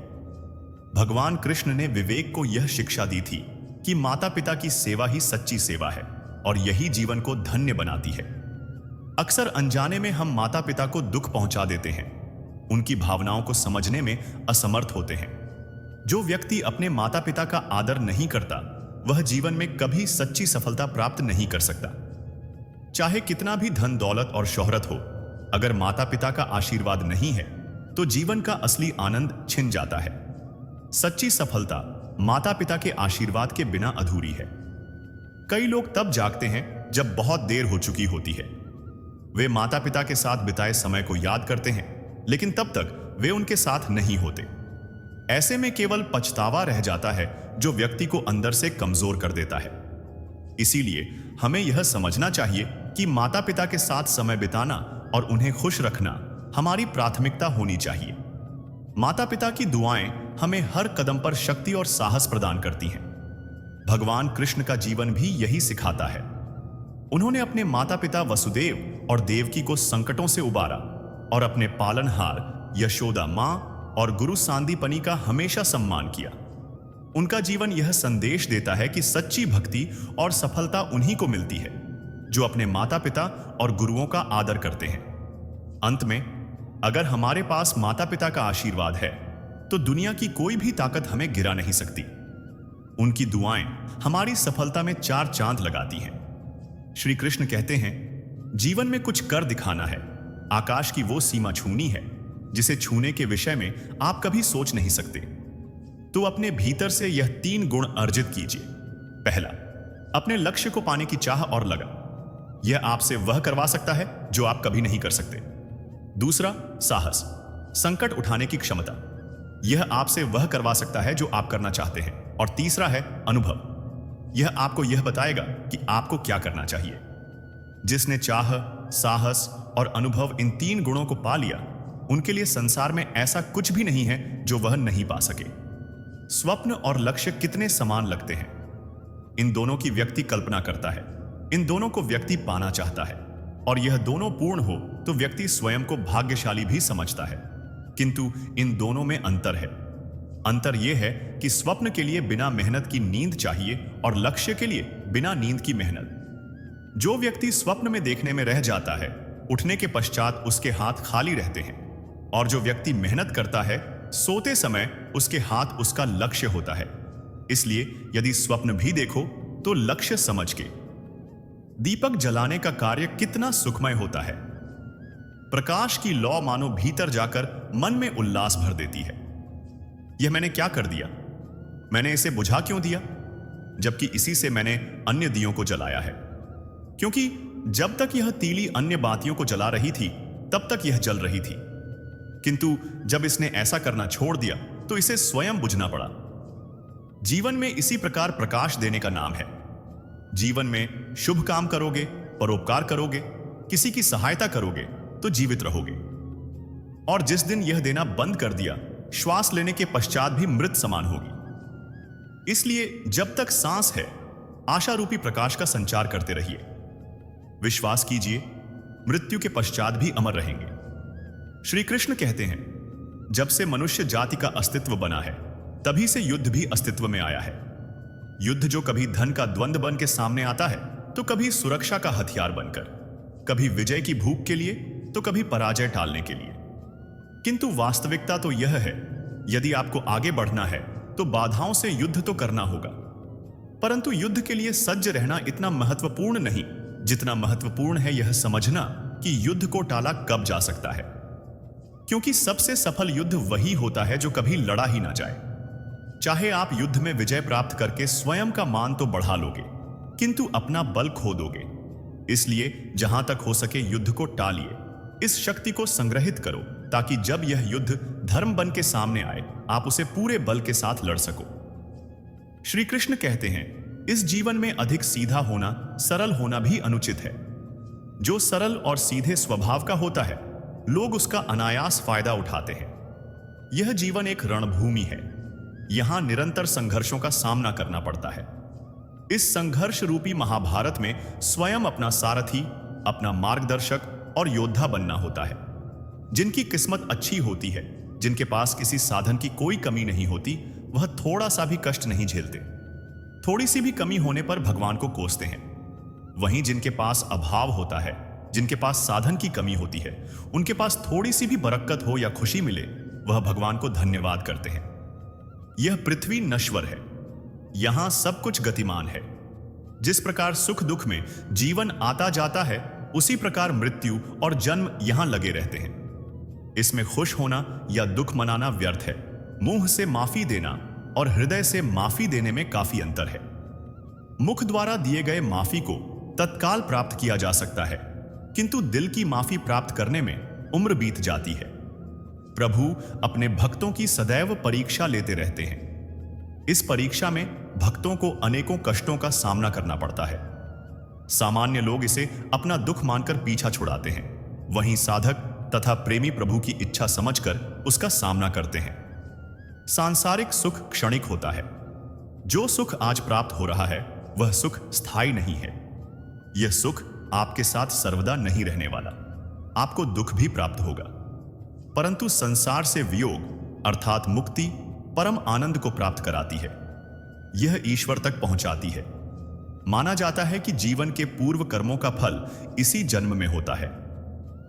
भगवान कृष्ण ने विवेक को यह शिक्षा दी थी कि माता पिता की सेवा ही सच्ची सेवा है और यही जीवन को धन्य बनाती है। अक्सर अनजाने में हम माता पिता को दुख पहुंचा देते हैं, उनकी भावनाओं को समझने में असमर्थ होते हैं। जो व्यक्ति अपने माता पिता का आदर नहीं करता, वह जीवन में कभी सच्ची सफलता प्राप्त नहीं कर सकता। चाहे कितना भी धन दौलत और शोहरत हो, अगर माता पिता का आशीर्वाद नहीं है तो जीवन का असली आनंद छिन जाता है। सच्ची सफलता माता पिता के आशीर्वाद के बिना अधूरी है। कई लोग तब जागते हैं जब बहुत देर हो चुकी होती है। वे माता पिता के साथ बिताए समय को याद करते हैं, लेकिन तब तक वे उनके साथ नहीं होते। ऐसे में केवल पछतावा रह जाता है, जो व्यक्ति को अंदर से कमजोर कर देता है। इसीलिए हमें यह समझना चाहिए कि माता पिता के साथ समय बिताना और उन्हें खुश रखना हमारी प्राथमिकता होनी चाहिए। माता पिता की दुआएं हमें हर कदम पर शक्ति और साहस प्रदान करती हैं। भगवान कृष्ण का जीवन भी यही सिखाता है। उन्होंने अपने माता पिता वसुदेव और देवकी को संकटों से उबारा और अपने पालनहार यशोदा मां और गुरु सांदीपनी का हमेशा सम्मान किया। उनका जीवन यह संदेश देता है कि सच्ची भक्ति और सफलता उन्हीं को मिलती है जो अपने माता पिता और गुरुओं का आदर करते हैं। अंत में, अगर हमारे पास माता पिता का आशीर्वाद है तो दुनिया की कोई भी ताकत हमें गिरा नहीं सकती। उनकी दुआएं हमारी सफलता में 4 चांद लगाती हैं। श्री कृष्ण कहते हैं, जीवन में कुछ कर दिखाना है, आकाश की वो सीमा छूनी है जिसे छूने के विषय में आप कभी सोच नहीं सकते। तो अपने भीतर से यह 3 गुण अर्जित कीजिए। पहला, अपने लक्ष्य को पाने की चाह और लगन। यह आपसे वह करवा सकता है जो आप कभी नहीं कर सकते। दूसरा, साहस, संकट उठाने की क्षमता। यह आपसे वह करवा सकता है जो आप करना चाहते हैं। और तीसरा है अनुभव। यह आपको यह बताएगा कि आपको क्या करना चाहिए। जिसने चाह, साहस और अनुभव इन 3 गुणों को पा लिया, उनके लिए संसार में ऐसा कुछ भी नहीं है जो वह नहीं पा सके। स्वप्न और लक्ष्य कितने समान लगते हैं। इन दोनों की व्यक्ति कल्पना करता है, इन दोनों को व्यक्ति पाना चाहता है, और यह दोनों पूर्ण हो तो व्यक्ति स्वयं को भाग्यशाली भी समझता है। किंतु इन दोनों में अंतर है। अंतर यह है कि स्वप्न के लिए बिना मेहनत की नींद चाहिए और लक्ष्य के लिए बिना नींद की मेहनत। जो व्यक्ति स्वप्न में देखने में रह जाता है, उठने के पश्चात उसके हाथ खाली रहते हैं, और जो व्यक्ति मेहनत करता है, सोते समय उसके हाथ उसका लक्ष्य होता है। इसलिए यदि स्वप्न भी देखो तो लक्ष्य समझ के। दीपक जलाने का कार्य कितना सुखमय होता है। प्रकाश की लौ मानो भीतर जाकर मन में उल्लास भर देती है। यह मैंने क्या कर दिया? मैंने इसे बुझा क्यों दिया, जबकि इसी से मैंने अन्य दियों को जलाया है? क्योंकि जब तक यह तीली अन्य बातियों को जला रही थी, तब तक यह जल रही थी। किंतु जब इसने ऐसा करना छोड़ दिया तो इसे स्वयं बुझना पड़ा। जीवन में इसी प्रकार प्रकाश देने का नाम है। जीवन में शुभ काम करोगे, परोपकार करोगे, किसी की सहायता करोगे तो जीवित रहोगे। और जिस दिन यह देना बंद कर दिया, श्वास लेने के पश्चात भी मृत समान होगी। इसलिए जब तक सांस है, आशा रूपी प्रकाश का संचार करते रहिए। विश्वास कीजिए, मृत्यु के पश्चात भी अमर रहेंगे। श्री कृष्ण कहते हैं, जब से मनुष्य जाति का अस्तित्व बना है, तभी से युद्ध भी अस्तित्व में आया है। युद्ध जो कभी धन का द्वंद्व बन के सामने आता है, तो कभी सुरक्षा का हथियार बनकर, कभी विजय की भूख के लिए तो कभी पराजय टालने के लिए। किंतु वास्तविकता तो यह है, यदि आपको आगे बढ़ना है तो बाधाओं से युद्ध तो करना होगा। परंतु युद्ध के लिए सज्ज रहना इतना महत्वपूर्ण नहीं जितना महत्वपूर्ण है यह समझना कि युद्ध को टाला कब जा सकता है। क्योंकि सबसे सफल युद्ध वही होता है जो कभी लड़ा ही ना जाए। चाहे आप युद्ध में विजय प्राप्त करके स्वयं का मान तो बढ़ा लोगे, किंतु अपना बल खो दोगे। इसलिए जहां तक हो सके युद्ध को टालिए। इस शक्ति को संग्रहित करो ताकि जब यह युद्ध धर्म बन के सामने आए, आप उसे पूरे बल के साथ लड़ सको। श्री कृष्ण कहते हैं, इस जीवन में अधिक सीधा होना, सरल होना भी अनुचित है। जो सरल और सीधे स्वभाव का होता है, लोग उसका अनायास फायदा उठाते हैं। यह जीवन एक रणभूमि है। यहां निरंतर संघर्षों का सामना करना पड़ता है। इस संघर्ष रूपी महाभारत में स्वयं अपना सारथी, अपना मार्गदर्शक और योद्धा बनना होता है। जिनकी किस्मत अच्छी होती है, जिनके पास किसी साधन की कोई कमी नहीं होती, वह थोड़ा सा भी कष्ट नहीं झेलते। थोड़ी सी भी कमी होने पर भगवान को कोसते हैं। वहीं जिनके पास अभाव होता है, जिनके पास साधन की कमी होती है, उनके पास थोड़ी सी भी बरकत हो या खुशी मिले, वह भगवान को धन्यवाद करते हैं। यह पृथ्वी नश्वर है। यहां सब कुछ गतिमान है। जिस प्रकार सुख दुख में जीवन आता जाता है, उसी प्रकार मृत्यु और जन्म यहां लगे रहते हैं। इसमें खुश होना या दुख मनाना व्यर्थ है। मुंह से माफी देना और हृदय से माफी देने में काफी अंतर है। मुख द्वारा दिए गए माफी को तत्काल प्राप्त किया जा सकता है, किंतु दिल की माफी प्राप्त करने में उम्र बीत जाती है। प्रभु अपने भक्तों की सदैव परीक्षा लेते रहते हैं। इस परीक्षा में भक्तों को अनेकों कष्टों का सामना करना पड़ता है। सामान्य लोग इसे अपना दुख मानकर पीछा छुड़ाते हैं, वहीं साधक तथा प्रेमी प्रभु की इच्छा समझकर उसका सामना करते हैं। सांसारिक सुख क्षणिक होता है। जो सुख आज प्राप्त हो रहा है, वह सुख स्थायी नहीं है। यह सुख आपके साथ सर्वदा नहीं रहने वाला। आपको दुख भी प्राप्त होगा, परंतु संसार से वियोग अर्थात मुक्ति परम आनंद को प्राप्त कराती है। यह ईश्वर तक पहुंचाती है। माना जाता है कि जीवन के पूर्व कर्मों का फल इसी जन्म में होता है।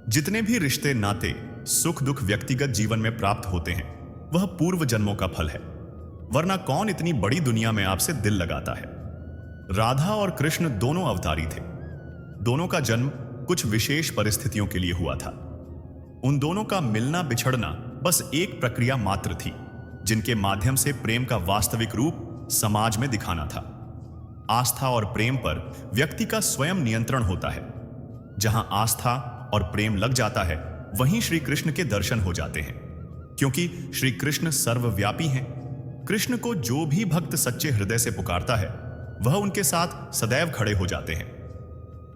जितने भी रिश्ते नाते सुख दुख व्यक्तिगत जीवन में प्राप्त होते हैं, वह पूर्व जन्मों का फल है। वरना कौन इतनी बड़ी दुनिया में आपसे दिल लगाता है। राधा और कृष्ण दोनों अवतारी थे। दोनों का जन्म कुछ विशेष परिस्थितियों के लिए हुआ था। उन दोनों का मिलना बिछड़ना बस एक प्रक्रिया मात्र थी, जिनके माध्यम से प्रेम का वास्तविक रूप समाज में दिखाना था। आस्था और प्रेम पर व्यक्ति का स्वयं नियंत्रण होता है। जहां आस्था और प्रेम लग जाता है, वहीं श्री कृष्ण के दर्शन हो जाते हैं, क्योंकि श्री कृष्ण सर्वव्यापी हैं। कृष्ण को जो भी भक्त सच्चे हृदय से पुकारता है, वह उनके साथ सदैव खड़े हो जाते हैं।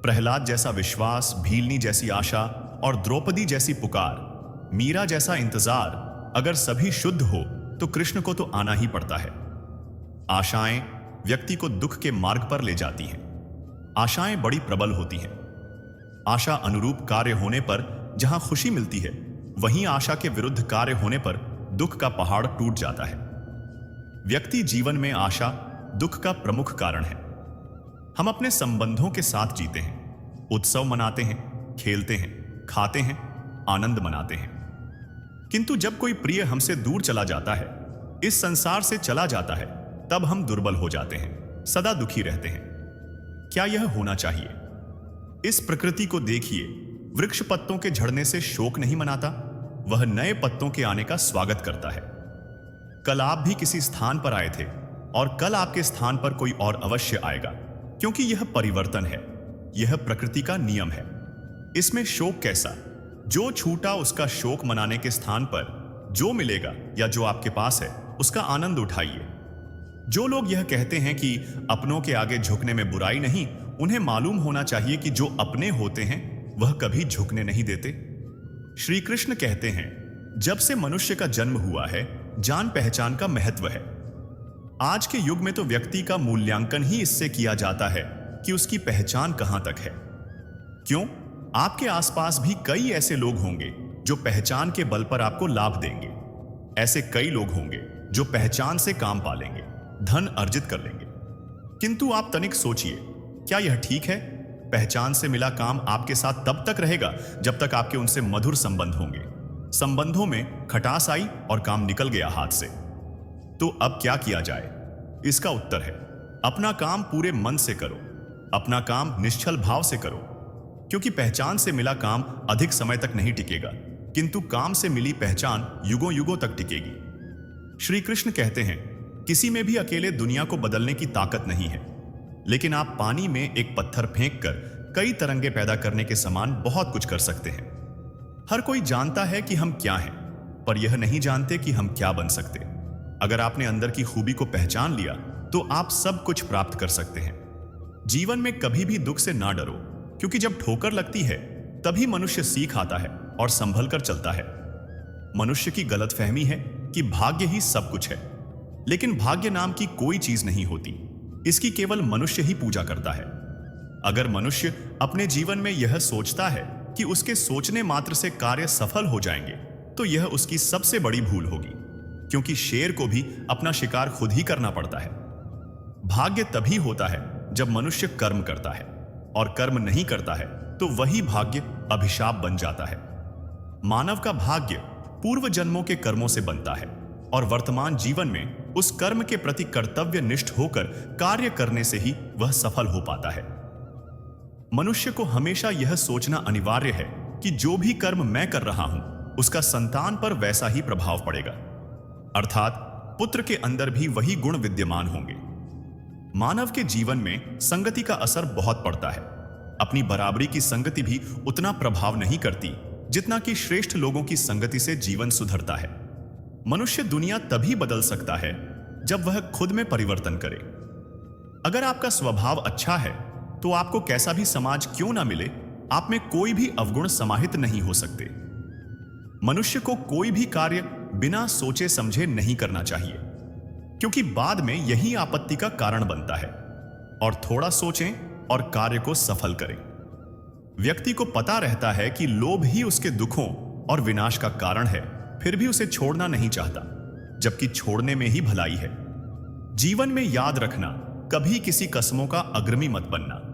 प्रहलाद जैसा विश्वास, भीलनी जैसी आशा और द्रौपदी जैसी पुकार, मीरा जैसा इंतजार अगर सभी शुद्ध हो तो कृष्ण को तो आना ही पड़ता है। आशाएं व्यक्ति को दुख के मार्ग पर ले जाती हैं। आशाएं बड़ी प्रबल होती हैं। आशा अनुरूप कार्य होने पर जहां खुशी मिलती है, वहीं आशा के विरुद्ध कार्य होने पर दुख का पहाड़ टूट जाता है। व्यक्ति जीवन में आशा दुख का प्रमुख कारण है। हम अपने संबंधों के साथ जीते हैं, उत्सव मनाते हैं, खेलते हैं, खाते हैं, आनंद मनाते हैं। किंतु जब कोई प्रिय हमसे दूर चला जाता है, इस संसार से चला जाता है, तब हम दुर्बल हो जाते हैं, सदा दुखी रहते हैं। क्या यह होना चाहिए? इस प्रकृति को देखिए। वृक्ष पत्तों के झड़ने से शोक नहीं मनाता, वह नए पत्तों के आने का स्वागत करता है। कल आप भी किसी स्थान पर आए थे और कल आपके स्थान पर कोई और अवश्य आएगा, क्योंकि यह परिवर्तन है। यह प्रकृति का नियम है। इसमें शोक कैसा? जो छूटा उसका शोक मनाने के स्थान पर जो मिलेगा या जो आपके पास है, उसका आनंद उठाइए। जो लोग यह कहते हैं कि अपनों के आगे झुकने में बुराई नहीं, उन्हें मालूम होना चाहिए कि जो अपने होते हैं वह कभी झुकने नहीं देते। श्री कृष्ण कहते हैं, जब से मनुष्य का जन्म हुआ है, जान पहचान का महत्व है। आज के युग में तो व्यक्ति का मूल्यांकन ही इससे किया जाता है कि उसकी पहचान कहां तक है। क्यों? आपके आसपास भी कई ऐसे लोग होंगे जो पहचान के बल पर आपको लाभ देंगे। ऐसे कई लोग होंगे जो पहचान से काम पालेंगे, धन अर्जित कर लेंगे। किंतु आप तनिक सोचिए, क्या यह ठीक है? पहचान से मिला काम आपके साथ तब तक रहेगा जब तक आपके उनसे मधुर संबंध होंगे। संबंधों में खटास आई और काम निकल गया हाथ से। तो अब क्या किया जाए? इसका उत्तर है, अपना काम पूरे मन से करो, अपना काम निश्चल भाव से करो, क्योंकि पहचान से मिला काम अधिक समय तक नहीं टिकेगा, किंतु काम से मिली पहचान युगों युगों तक टिकेगी। श्री कृष्ण कहते हैं, किसी में भी अकेले दुनिया को बदलने की ताकत नहीं है, लेकिन आप पानी में एक पत्थर फेंककर कई तरंगे पैदा करने के समान बहुत कुछ कर सकते हैं। हर कोई जानता है कि हम क्या हैं, पर यह नहीं जानते कि हम क्या बन सकते। अगर आपने अंदर की खूबी को पहचान लिया तो आप सब कुछ प्राप्त कर सकते हैं। जीवन में कभी भी दुख से ना डरो, क्योंकि जब ठोकर लगती है तभी मनुष्य सीख आता है और संभल कर चलता है। मनुष्य की गलतफहमी है कि भाग्य ही सब कुछ है, लेकिन भाग्य नाम की कोई चीज नहीं होती। इसकी केवल मनुष्य ही पूजा करता है। अगर मनुष्य अपने जीवन में यह सोचता है कि उसके सोचने मात्र से कार्य सफल हो जाएंगे, तो यह उसकी सबसे बड़ी भूल होगी, क्योंकि शेर को भी अपना शिकार खुद ही करना पड़ता है। भाग्य तभी होता है जब मनुष्य कर्म करता है, और कर्म नहीं करता है तो वही भाग्य अभिशाप बन जाता है। मानव का भाग्य पूर्व जन्मों के कर्मों से बनता है और वर्तमान जीवन में उस कर्म के प्रति कर्तव्य निष्ठ होकर कार्य करने से ही वह सफल हो पाता है। मनुष्य को हमेशा यह सोचना अनिवार्य है कि जो भी कर्म मैं कर रहा हूं उसका संतान पर वैसा ही प्रभाव पड़ेगा, अर्थात पुत्र के अंदर भी वही गुण विद्यमान होंगे। मानव के जीवन में संगति का असर बहुत पड़ता है। अपनी बराबरी की संगति भी उतना प्रभाव नहीं करती जितना कि श्रेष्ठ लोगों की संगति से जीवन सुधरता है। मनुष्य दुनिया तभी बदल सकता है जब वह खुद में परिवर्तन करे। अगर आपका स्वभाव अच्छा है तो आपको कैसा भी समाज क्यों ना मिले, आप में कोई भी अवगुण समाहित नहीं हो सकते। मनुष्य को कोई भी कार्य बिना सोचे समझे नहीं करना चाहिए, क्योंकि बाद में यही आपत्ति का कारण बनता है। और थोड़ा सोचें और कार्य को सफल करें। व्यक्ति को पता रहता है कि लोभ ही उसके दुखों और विनाश का कारण है, फिर भी उसे छोड़ना नहीं चाहता, जबकि छोड़ने में ही भलाई है। जीवन में याद रखना, कभी किसी कस्मों का अग्रमी मत बनना,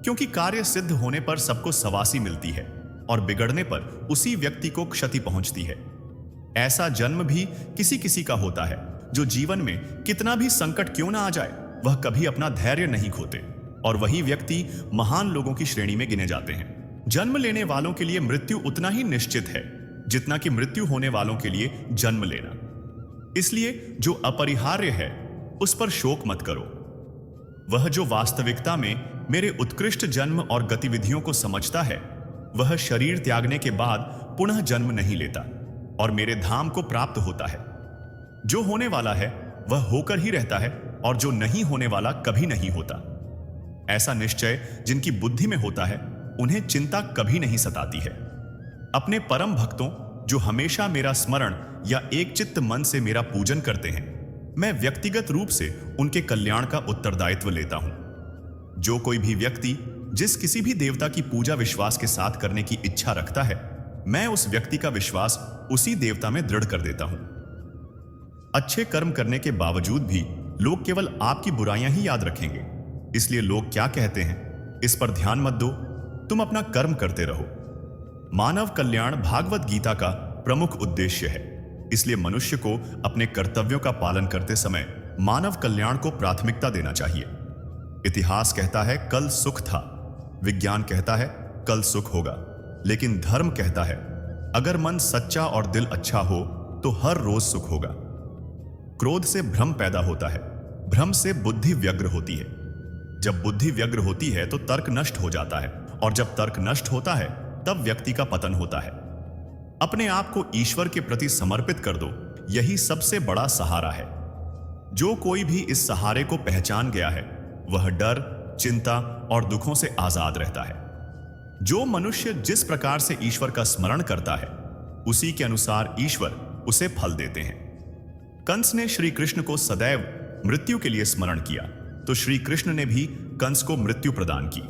क्योंकि कार्य सिद्ध होने पर सबको सवासी मिलती है और बिगड़ने पर उसी व्यक्ति को क्षति पहुंचती है। ऐसा जन्म भी किसी किसी का होता है जो जीवन में कितना भी संकट क्यों ना आ जाए, वह कभी अपना धैर्य नहीं खोते, और वही व्यक्ति महान लोगों की श्रेणी में गिने जाते हैं। जन्म लेने वालों के लिए मृत्यु उतना ही निश्चित है जितना कि मृत्यु होने वालों के लिए जन्म लेना। इसलिए जो अपरिहार्य है उस पर शोक मत करो। वह जो वास्तविकता में मेरे उत्कृष्ट जन्म और गतिविधियों को समझता है, वह शरीर त्यागने के बाद पुनः जन्म नहीं लेता और मेरे धाम को प्राप्त होता है। जो होने वाला है वह होकर ही रहता है, और जो नहीं होने वाला कभी नहीं होता। ऐसा निश्चय जिनकी बुद्धि में होता है उन्हें चिंता कभी नहीं सताती है। अपने परम भक्तों जो हमेशा मेरा स्मरण या एक चित्त मन से मेरा पूजन करते हैं, मैं व्यक्तिगत रूप से उनके कल्याण का उत्तरदायित्व लेता हूं। जो कोई भी व्यक्ति जिस किसी भी देवता की पूजा विश्वास के साथ करने की इच्छा रखता है, मैं उस व्यक्ति का विश्वास उसी देवता में दृढ़ कर देता हूं। अच्छे कर्म करने के बावजूद भी लोग केवल आपकी बुराइयां ही याद रखेंगे, इसलिए लोग क्या कहते हैं इस पर ध्यान मत दो, तुम अपना कर्म करते रहो। मानव कल्याण भागवत गीता का प्रमुख उद्देश्य है, इसलिए मनुष्य को अपने कर्तव्यों का पालन करते समय मानव कल्याण को प्राथमिकता देना चाहिए। इतिहास कहता है कल सुख था, विज्ञान कहता है कल सुख होगा, लेकिन धर्म कहता है अगर मन सच्चा और दिल अच्छा हो तो हर रोज सुख होगा। क्रोध से भ्रम पैदा होता है, भ्रम से बुद्धि व्यग्र होती है। जब बुद्धि व्यग्र होती है तो तर्क नष्ट हो जाता है, और जब तर्क नष्ट होता है तब व्यक्ति का पतन होता है। अपने आप को ईश्वर के प्रति समर्पित कर दो, यही सबसे बड़ा सहारा है। जो कोई भी इस सहारे को पहचान गया है वह डर, चिंता और दुखों से आजाद रहता है। जो मनुष्य जिस प्रकार से ईश्वर का स्मरण करता है उसी के अनुसार ईश्वर उसे फल देते हैं। कंस ने श्री कृष्ण को सदैव मृत्यु के लिए स्मरण किया, तो श्री कृष्ण ने भी कंस को मृत्यु प्रदान की।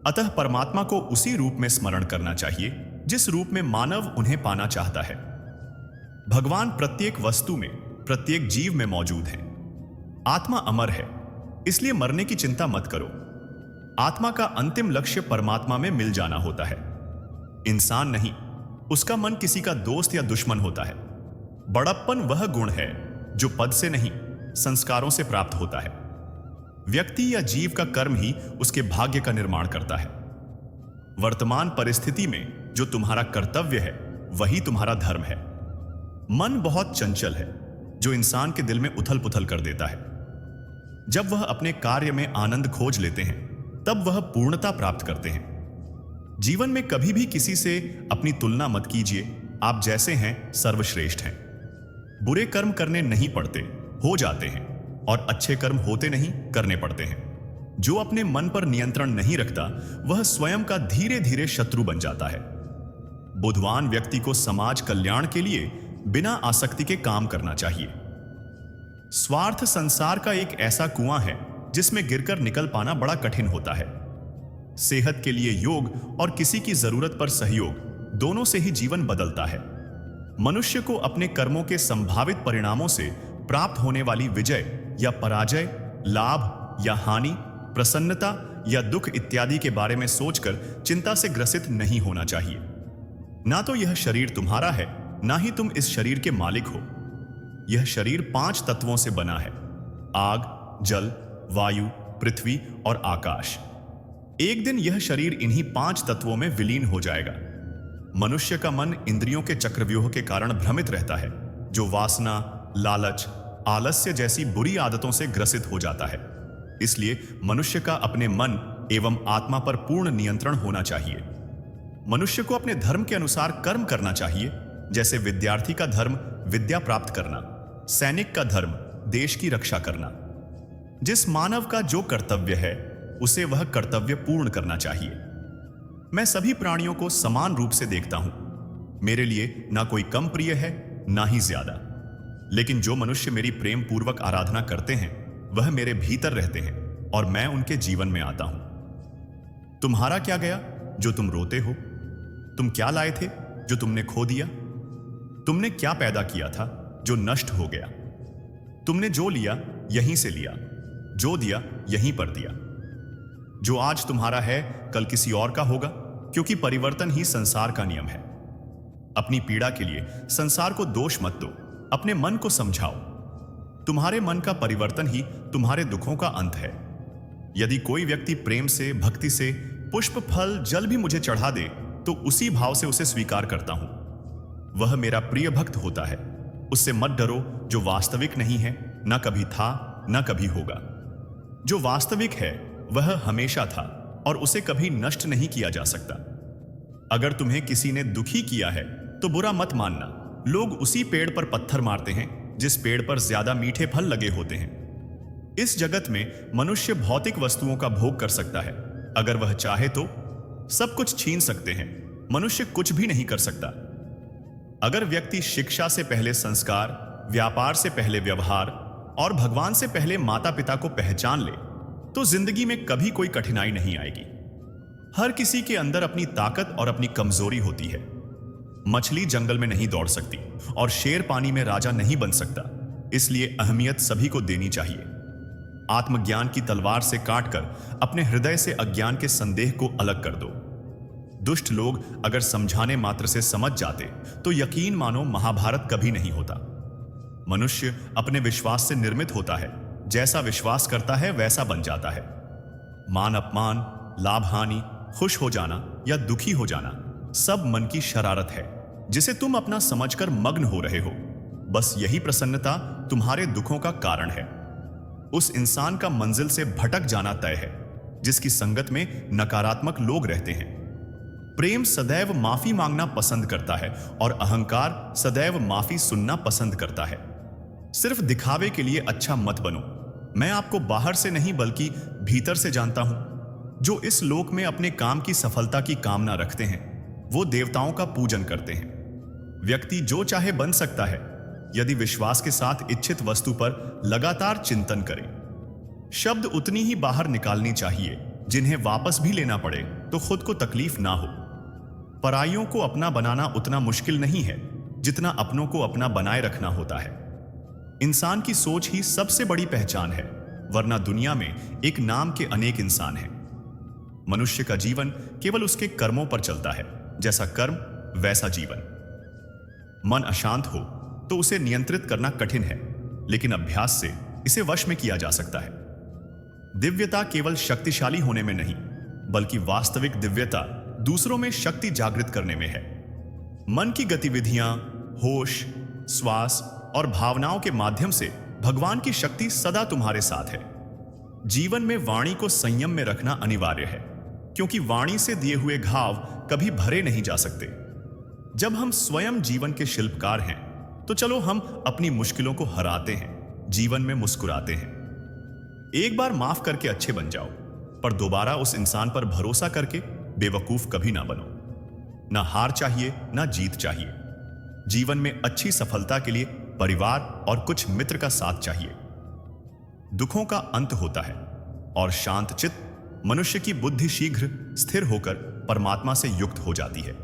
अतः परमात्मा को उसी रूप में स्मरण करना चाहिए जिस रूप में मानव उन्हें पाना चाहता है। भगवान प्रत्येक वस्तु में, प्रत्येक जीव में मौजूद है। आत्मा अमर है, इसलिए मरने की चिंता मत करो। आत्मा का अंतिम लक्ष्य परमात्मा में मिल जाना होता है, इंसान नहीं। उसका मन किसी का दोस्त या दुश्मन होता है। बड़प्पन वह गुण है जो पद से नहीं, संस्कारों से प्राप्त होता है। व्यक्ति या जीव का कर्म ही उसके भाग्य का निर्माण करता है। वर्तमान परिस्थिति में जो तुम्हारा कर्तव्य है वही तुम्हारा धर्म है। मन बहुत चंचल है जो इंसान के दिल में उथल पुथल कर देता है। जब वह अपने कार्य में आनंद खोज लेते हैं तब वह पूर्णता प्राप्त करते हैं। जीवन में कभी भी किसी से अपनी तुलना मत कीजिए। आप जैसे हैं सर्वश्रेष्ठ हैं। बुरे कर्म करने नहीं पड़ते, हो जाते हैं, और अच्छे कर्म होते नहीं, करने पड़ते हैं। जो अपने मन पर नियंत्रण नहीं रखता वह स्वयं का धीरे धीरे शत्रु बन जाता है। बुद्धिमान व्यक्ति को समाज कल्याण के लिए बिना आसक्ति के काम करना चाहिए। स्वार्थ संसार का एक ऐसा कुआं है जिसमें गिरकर निकल पाना बड़ा कठिन होता है। सेहत के लिए योग और किसी की जरूरत पर सहयोग, दोनों से ही जीवन बदलता है। मनुष्य को अपने कर्मों के संभावित परिणामों से प्राप्त होने वाली विजय या पराजय, लाभ या हानि, प्रसन्नता या दुख इत्यादि के बारे में सोचकर चिंता से ग्रसित नहीं होना चाहिए। ना तो यह शरीर तुम्हारा है, ना ही तुम इस शरीर के मालिक हो। यह शरीर 5 तत्वों से बना है: आग, जल, वायु, पृथ्वी और आकाश। एक दिन यह शरीर इन्हीं 5 तत्वों में विलीन हो जाएगा। मनुष्य का मन इंद्रियों के चक्रव्यूह के कारण भ्रमित रहता है, जो वासना, लालच, आलस्य जैसी बुरी आदतों से ग्रसित हो जाता है। इसलिए मनुष्य का अपने मन एवं आत्मा पर पूर्ण नियंत्रण होना चाहिए। मनुष्य को अपने धर्म के अनुसार कर्म करना चाहिए, जैसे विद्यार्थी का धर्म विद्या प्राप्त करना, सैनिक का धर्म देश की रक्षा करना। जिस मानव का जो कर्तव्य है उसे वह कर्तव्य पूर्ण करना चाहिए। मैं सभी प्राणियों को समान रूप से देखता हूं। मेरे लिए ना कोई कम प्रिय है, ना ही ज्यादा। लेकिन जो मनुष्य मेरी प्रेम पूर्वक आराधना करते हैं वह मेरे भीतर रहते हैं और मैं उनके जीवन में आता हूं। तुम्हारा क्या गया जो तुम रोते हो? तुम क्या लाए थे जो तुमने खो दिया? तुमने क्या पैदा किया था जो नष्ट हो गया? तुमने जो लिया यहीं से लिया, जो दिया यहीं पर दिया। जो आज तुम्हारा है कल किसी और का होगा, क्योंकि परिवर्तन ही संसार का नियम है। अपनी पीड़ा के लिए संसार को दोष मत दो, अपने मन को समझाओ। तुम्हारे मन का परिवर्तन ही तुम्हारे दुखों का अंत है। यदि कोई व्यक्ति प्रेम से, भक्ति से पुष्प, फल, जल भी मुझे चढ़ा दे तो उसी भाव से उसे स्वीकार करता हूं। वह मेरा प्रिय भक्त होता है। उससे मत डरो जो वास्तविक नहीं है, न कभी था, न कभी होगा। जो वास्तविक है वह हमेशा था और उसे कभी नष्ट नहीं किया जा सकता। अगर तुम्हें किसी ने दुखी किया है तो बुरा मत मानना। लोग उसी पेड़ पर पत्थर मारते हैं जिस पेड़ पर ज्यादा मीठे फल लगे होते हैं। इस जगत में मनुष्य भौतिक वस्तुओं का भोग कर सकता है। अगर वह चाहे तो सब कुछ छीन सकते हैं, मनुष्य कुछ भी नहीं कर सकता। अगर व्यक्ति शिक्षा से पहले संस्कार, व्यापार से पहले व्यवहार और भगवान से पहले माता पिता को पहचान ले तो जिंदगी में कभी कोई कठिनाई नहीं आएगी। हर किसी के अंदर अपनी ताकत और अपनी कमजोरी होती है। मछली जंगल में नहीं दौड़ सकती और शेर पानी में राजा नहीं बन सकता। इसलिए अहमियत सभी को देनी चाहिए। आत्मज्ञान की तलवार से काटकर अपने हृदय से अज्ञान के संदेह को अलग कर दो। दुष्ट लोग अगर समझाने मात्र से समझ जाते तो यकीन मानो महाभारत कभी नहीं होता। मनुष्य अपने विश्वास से निर्मित होता है। जैसा विश्वास करता है वैसा बन जाता है। मान अपमान, लाभ हानि, खुश हो जाना या दुखी हो जाना सब मन की शरारत है, जिसे तुम अपना समझकर मग्न हो रहे हो। बस यही प्रसन्नता तुम्हारे दुखों का कारण है। उस इंसान का मंजिल से भटक जाना तय है जिसकी संगत में नकारात्मक लोग रहते हैं। प्रेम सदैव माफी मांगना पसंद करता है और अहंकार सदैव माफी सुनना पसंद करता है। सिर्फ दिखावे के लिए अच्छा मत बनो। मैं आपको बाहर से नहीं बल्कि भीतर से जानता हूं। जो इस लोक में अपने काम की सफलता की कामना रखते हैं वो देवताओं का पूजन करते हैं। व्यक्ति जो चाहे बन सकता है यदि विश्वास के साथ इच्छित वस्तु पर लगातार चिंतन करे। शब्द उतनी ही बाहर निकालनी चाहिए जिन्हें वापस भी लेना पड़े तो खुद को तकलीफ ना हो। पराइयों को अपना बनाना उतना मुश्किल नहीं है जितना अपनों को अपना बनाए रखना होता है। इंसान की सोच ही सबसे बड़ी पहचान है, वरना दुनिया में एक नाम के अनेक इंसान हैं। मनुष्य का जीवन केवल उसके कर्मों पर चलता है। जैसा कर्म वैसा जीवन। मन अशांत हो तो उसे नियंत्रित करना कठिन है, लेकिन अभ्यास से इसे वश में किया जा सकता है। दिव्यता केवल शक्तिशाली होने में नहीं, बल्कि वास्तविक दिव्यता दूसरों में शक्ति जागृत करने में है। मन की गतिविधियां, होश, श्वास और भावनाओं के माध्यम से भगवान की शक्ति सदा तुम्हारे साथ है। जीवन में वाणी को संयम में रखना अनिवार्य है, क्योंकि वाणी से दिए हुए घाव कभी भरे नहीं जा सकते। जब हम स्वयं जीवन के शिल्पकार हैं तो चलो हम अपनी मुश्किलों को हराते हैं, जीवन में मुस्कुराते हैं। एक बार माफ करके अच्छे बन जाओ, पर दोबारा उस इंसान पर भरोसा करके बेवकूफ कभी ना बनो। ना हार चाहिए, ना जीत चाहिए। जीवन में अच्छी सफलता के लिए परिवार और कुछ मित्र का साथ चाहिए। दुखों का अंत होता है और शांत चित्त मनुष्य की बुद्धि शीघ्र स्थिर होकर परमात्मा से युक्त हो जाती है।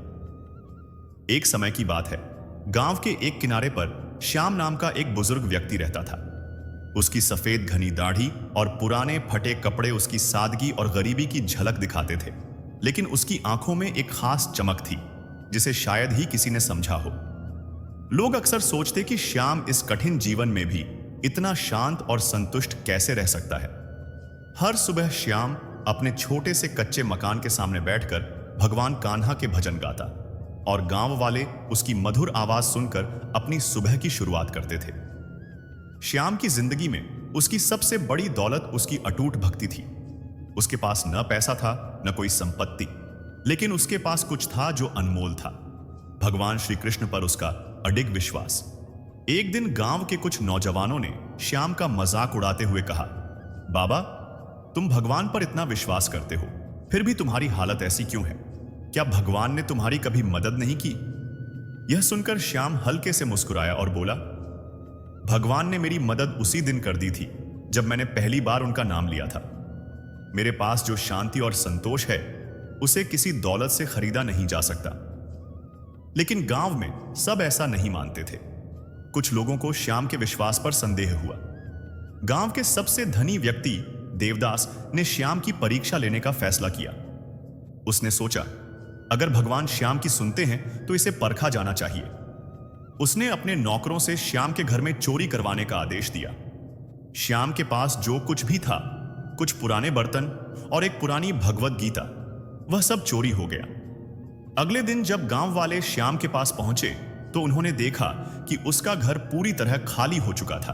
एक समय की बात है, गांव के एक किनारे पर श्याम नाम का एक बुजुर्ग व्यक्ति रहता था। उसकी सफेद घनी दाढ़ी और पुराने फटे कपड़े उसकी सादगी और गरीबी की झलक दिखाते थे, लेकिन उसकी आंखों में एक खास चमक थी जिसे शायद ही किसी ने समझा हो। लोग अक्सर सोचते कि श्याम इस कठिन जीवन में भी इतना शांत और संतुष्ट कैसे रह सकता है। हर सुबह श्याम अपने छोटे से कच्चे मकान के सामने बैठकर भगवान कान्हा के भजन गाता और गांव वाले उसकी मधुर आवाज सुनकर अपनी सुबह की शुरुआत करते थे। श्याम की जिंदगी में उसकी सबसे बड़ी दौलत उसकी अटूट भक्ति थी। उसके पास न पैसा था, न कोई संपत्ति, लेकिन उसके पास कुछ था जो अनमोल था, भगवान श्री कृष्ण पर उसका अडिग विश्वास। एक दिन गांव के कुछ नौजवानों ने श्याम का मजाक उड़ाते हुए कहा, बाबा, तुम भगवान पर इतना विश्वास करते हो, फिर भी तुम्हारी हालत ऐसी क्यों है? क्या भगवान ने तुम्हारी कभी मदद नहीं की? यह सुनकर श्याम हल्के से मुस्कुराया और बोला, भगवान ने मेरी मदद उसी दिन कर दी थी जब मैंने पहली बार उनका नाम लिया था। मेरे पास जो शांति और संतोष है उसे किसी दौलत से खरीदा नहीं जा सकता। लेकिन गांव में सब ऐसा नहीं मानते थे। कुछ लोगों को श्याम के विश्वास पर संदेह हुआ। गांव के सबसे धनी व्यक्ति देवदास ने श्याम की परीक्षा लेने का फैसला किया। उसने सोचा, अगर भगवान श्याम की सुनते हैं तो इसे परखा जाना चाहिए। उसने अपने नौकरों से श्याम के घर में चोरी करवाने का आदेश दिया। श्याम के पास जो कुछ भी था, कुछ पुराने बर्तन और एक पुरानी भगवत गीता, वह सब चोरी हो गया। अगले दिन जब गांव वाले श्याम के पास पहुंचे तो उन्होंने देखा कि उसका घर पूरी तरह खाली हो चुका था।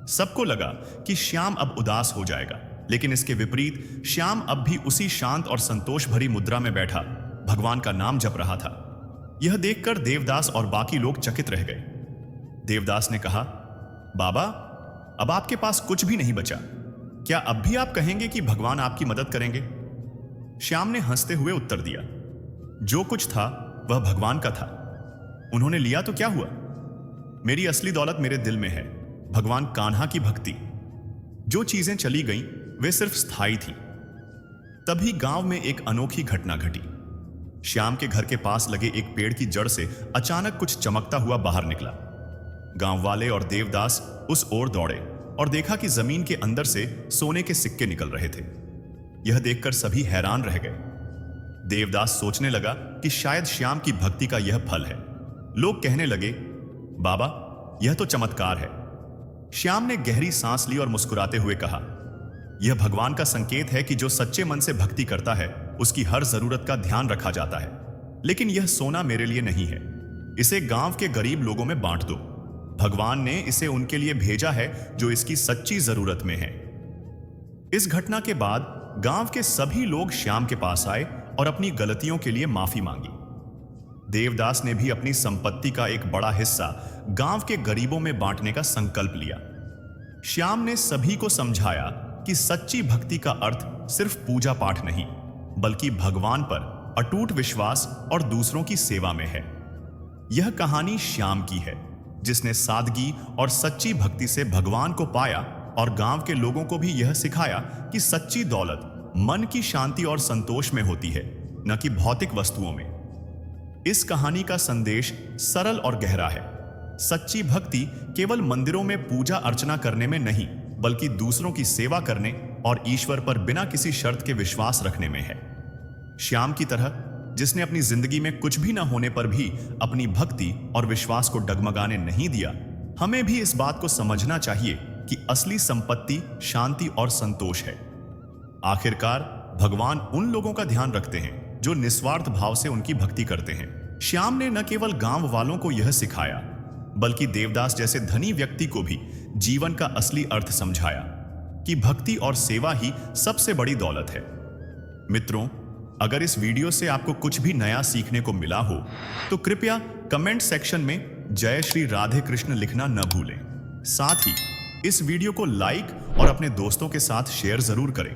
सबको लगा कि श्याम अब उदास हो जाएगा, लेकिन इसके विपरीत श्याम अब भी उसी शांत और संतोष भरी मुद्रा में बैठा भगवान का नाम जप रहा था। यह देखकर देवदास और बाकी लोग चकित रह गए। देवदास ने कहा, बाबा, अब आपके पास कुछ भी नहीं बचा, क्या अब भी आप कहेंगे कि भगवान आपकी मदद करेंगे? श्याम ने हंसते हुए उत्तर दिया, जो कुछ था वह भगवान का था, उन्होंने लिया तो क्या हुआ? मेरी असली दौलत मेरे दिल में है, भगवान कान्हा की भक्ति। जो चीजें चली गईं वे सिर्फ स्थायी थी। तभी गांव में एक अनोखी घटना घटी। श्याम के घर के पास लगे एक पेड़ की जड़ से अचानक कुछ चमकता हुआ बाहर निकला। गांव वाले और देवदास उस ओर दौड़े और देखा कि जमीन के अंदर से सोने के सिक्के निकल रहे थे। यह देखकर सभी हैरान रह गए। देवदास सोचने लगा कि शायद श्याम की भक्ति का यह फल है। लोग कहने लगे, बाबा, यह तो चमत्कार है। श्याम ने गहरी सांस ली और मुस्कुराते हुए कहा, यह भगवान का संकेत है कि जो सच्चे मन से भक्ति करता है उसकी हर जरूरत का ध्यान रखा जाता है। लेकिन यह सोना मेरे लिए नहीं है, इसे गांव के गरीब लोगों में बांट दो। भगवान ने इसे उनके लिए भेजा है जो इसकी सच्ची जरूरत में है। इस घटना के बाद गांव के सभी लोग श्याम के पास आए और अपनी गलतियों के लिए माफी मांगी। देवदास ने भी अपनी संपत्ति का एक बड़ा हिस्सा गांव के गरीबों में बांटने का संकल्प लिया। श्याम ने सभी को समझाया कि सच्ची भक्ति का अर्थ सिर्फ पूजा पाठ नहीं, बल्कि भगवान पर अटूट विश्वास और दूसरों की सेवा में है। यह कहानी श्याम की है, जिसने सादगी और सच्ची भक्ति से भगवान को पाया और गांव के लोगों को भी यह सिखाया कि सच्ची दौलत मन की शांति और संतोष में होती है, न कि भौतिक वस्तुओं में। इस कहानी का संदेश सरल और गहरा है। सच्ची भक्ति केवल मंदिरों में पूजा अर्चना करने में नहीं, बल्कि दूसरों की सेवा करने और ईश्वर पर बिना किसी शर्त के विश्वास रखने में है। श्याम की तरह, जिसने अपनी जिंदगी में कुछ भी न होने पर भी अपनी भक्ति और विश्वास को डगमगाने नहीं दिया, हमें भी इस बात को समझना चाहिए कि असली संपत्ति शांति और संतोष है। आखिरकार भगवान उन लोगों का ध्यान रखते हैं जो निस्वार्थ भाव से उनकी भक्ति करते हैं। श्याम ने न केवल गांव वालों को यह सिखाया, बल्कि देवदास जैसे धनी व्यक्ति को भी जीवन का असली अर्थ समझाया कि भक्ति और सेवा ही सबसे बड़ी दौलत है। मित्रों, अगर इस वीडियो से आपको कुछ भी नया सीखने को मिला हो तो कृपया कमेंट सेक्शन में जय श्री राधे कृष्ण लिखना न भूलें। साथ ही इस वीडियो को लाइक और अपने दोस्तों के साथ शेयर जरूर करें।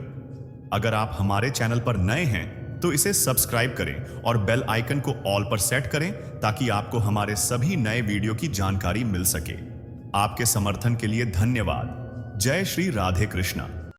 अगर आप हमारे चैनल पर नए हैं तो इसे सब्सक्राइब करें और बेल आइकन को ऑल पर सेट करें ताकि आपको हमारे सभी नए वीडियो की जानकारी मिल सके। आपके समर्थन के लिए धन्यवाद। जय श्री राधे कृष्णा।